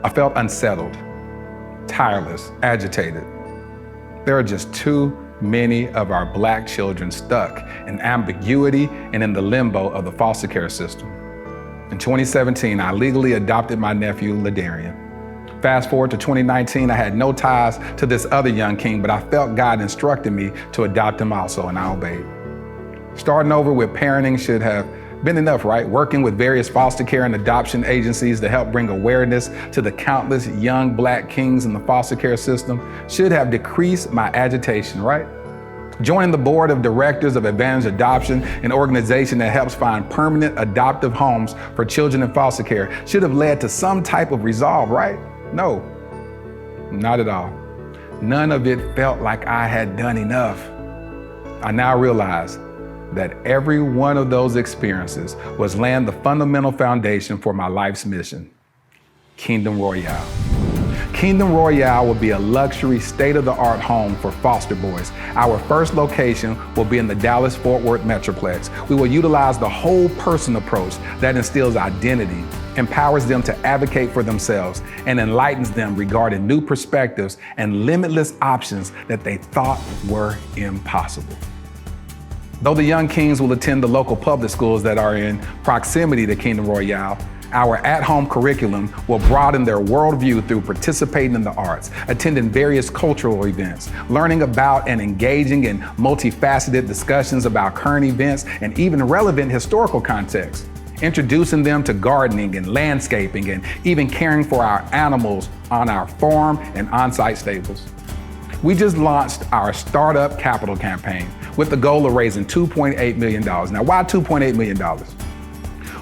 I felt unsettled, tireless, agitated. There are just too many of our Black children stuck in ambiguity and in the limbo of the foster care system. In 2017, I legally adopted my nephew, Ladarian. Fast forward to 2019, I had no ties to this other young king, but I felt God instructed me to adopt him also, and I obeyed. Starting over with parenting should have been enough, right? Working with various foster care and adoption agencies to help bring awareness to the countless young Black kings in the foster care system should have decreased my agitation, right? Joining the board of directors of Advantage Adoption, an organization that helps find permanent adoptive homes for children in foster care, should have led to some type of resolve, right? No, not at all. None of it felt like I had done enough. I now realize that every one of those experiences was laying the fundamental foundation for my life's mission, Kingdom Royale. Kingdom Royale will be a luxury, state-of-the-art home for foster boys. Our first location will be in the Dallas-Fort Worth Metroplex. We will utilize the whole person approach that instills identity, empowers them to advocate for themselves, and enlightens them regarding new perspectives and limitless options that they thought were impossible. Though the young kings will attend the local public schools that are in proximity to Kingdom Royale, our at-home curriculum will broaden their worldview through participating in the arts, attending various cultural events, learning about and engaging in multifaceted discussions about current events and even relevant historical context, introducing them to gardening and landscaping and even caring for our animals on our farm and on-site stables. We just launched our Startup Capital campaign with the goal of raising $2.8 million. Now, why $2.8 million?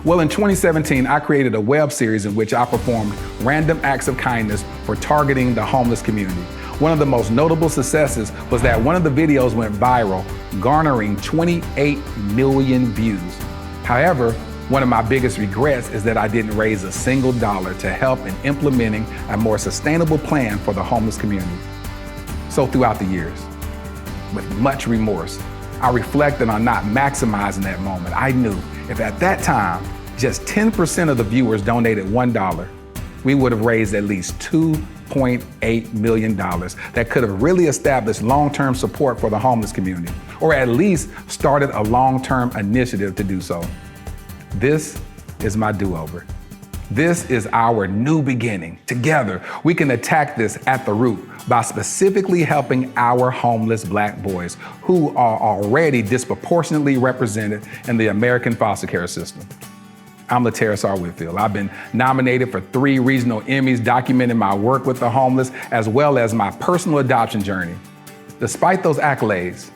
Well, in 2017, I created a web series in which I performed random acts of kindness for targeting the homeless community. One of the most notable successes was that one of the videos went viral, garnering 28 million views. However, one of my biggest regrets is that I didn't raise a single dollar to help in implementing a more sustainable plan for the homeless community. So throughout the years, with much remorse, I reflected on not maximizing that moment. I knew if at that time, just 10% of the viewers donated $1, we would have raised at least $2.8 million that could have really established long-term support for the homeless community, or at least started a long-term initiative to do so. This is my do-over. This is our new beginning. Together, we can attack this at the root by specifically helping our homeless Black boys who are already disproportionately represented in the American foster care system. I'm Laterras R. Whitfield. I've been nominated for 3 regional Emmys documenting my work with the homeless as well as my personal adoption journey. Despite those accolades,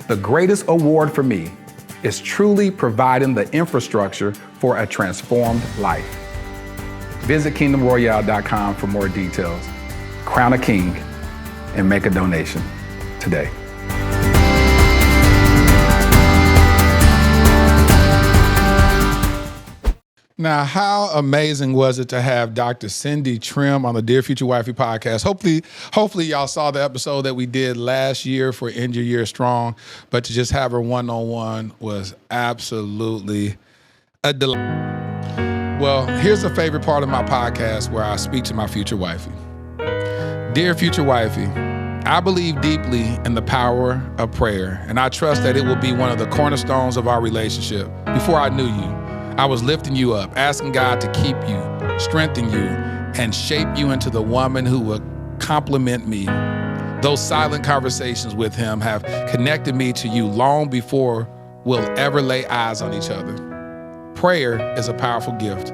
the greatest award for me is truly providing the infrastructure for a transformed life. Visit kingdomroyale.com for more details. Crown a king and make a donation today. Now, how amazing was it to have Dr. Cindy Trimm on the Dear Future Wifey podcast? Hopefully y'all saw the episode that we did last year for End Your Year Strong, but to just have her one-on-one was absolutely a delight. Well, here's a favorite part of my podcast where I speak to my future wifey. Dear Future Wifey, I believe deeply in the power of prayer, and I trust that it will be one of the cornerstones of our relationship. Before I knew you, I was lifting you up, asking God to keep you, strengthen you, and shape you into the woman who will complement me. Those silent conversations with him have connected me to you long before we'll ever lay eyes on each other. Prayer is a powerful gift,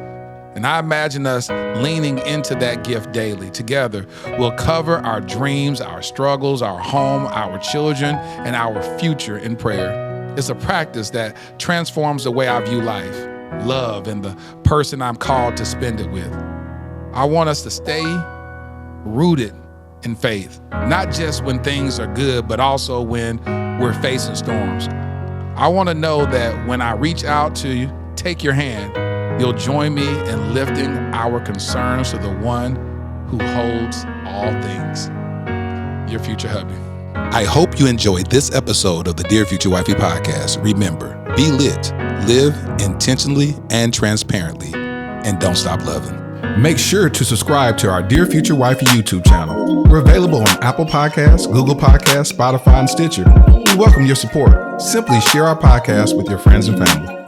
and I imagine us leaning into that gift daily. Together, we'll cover our dreams, our struggles, our home, our children, and our future in prayer. It's a practice that transforms the way I view life, love, and the person I'm called to spend it with. I want us to stay rooted in faith, not just when things are good, but also when we're facing storms. I want to know that when I reach out to you, take your hand, you'll join me in lifting our concerns to the one who holds all things. Your future hubby. I hope you enjoyed this episode of the Dear Future Wifey podcast. Remember, be lit, live intentionally and transparently, and don't stop loving. Make sure to subscribe to our Dear Future Wifey YouTube channel. We're available on Apple Podcasts, Google Podcasts, Spotify, and Stitcher. We welcome your support. Simply share our podcast with your friends and family.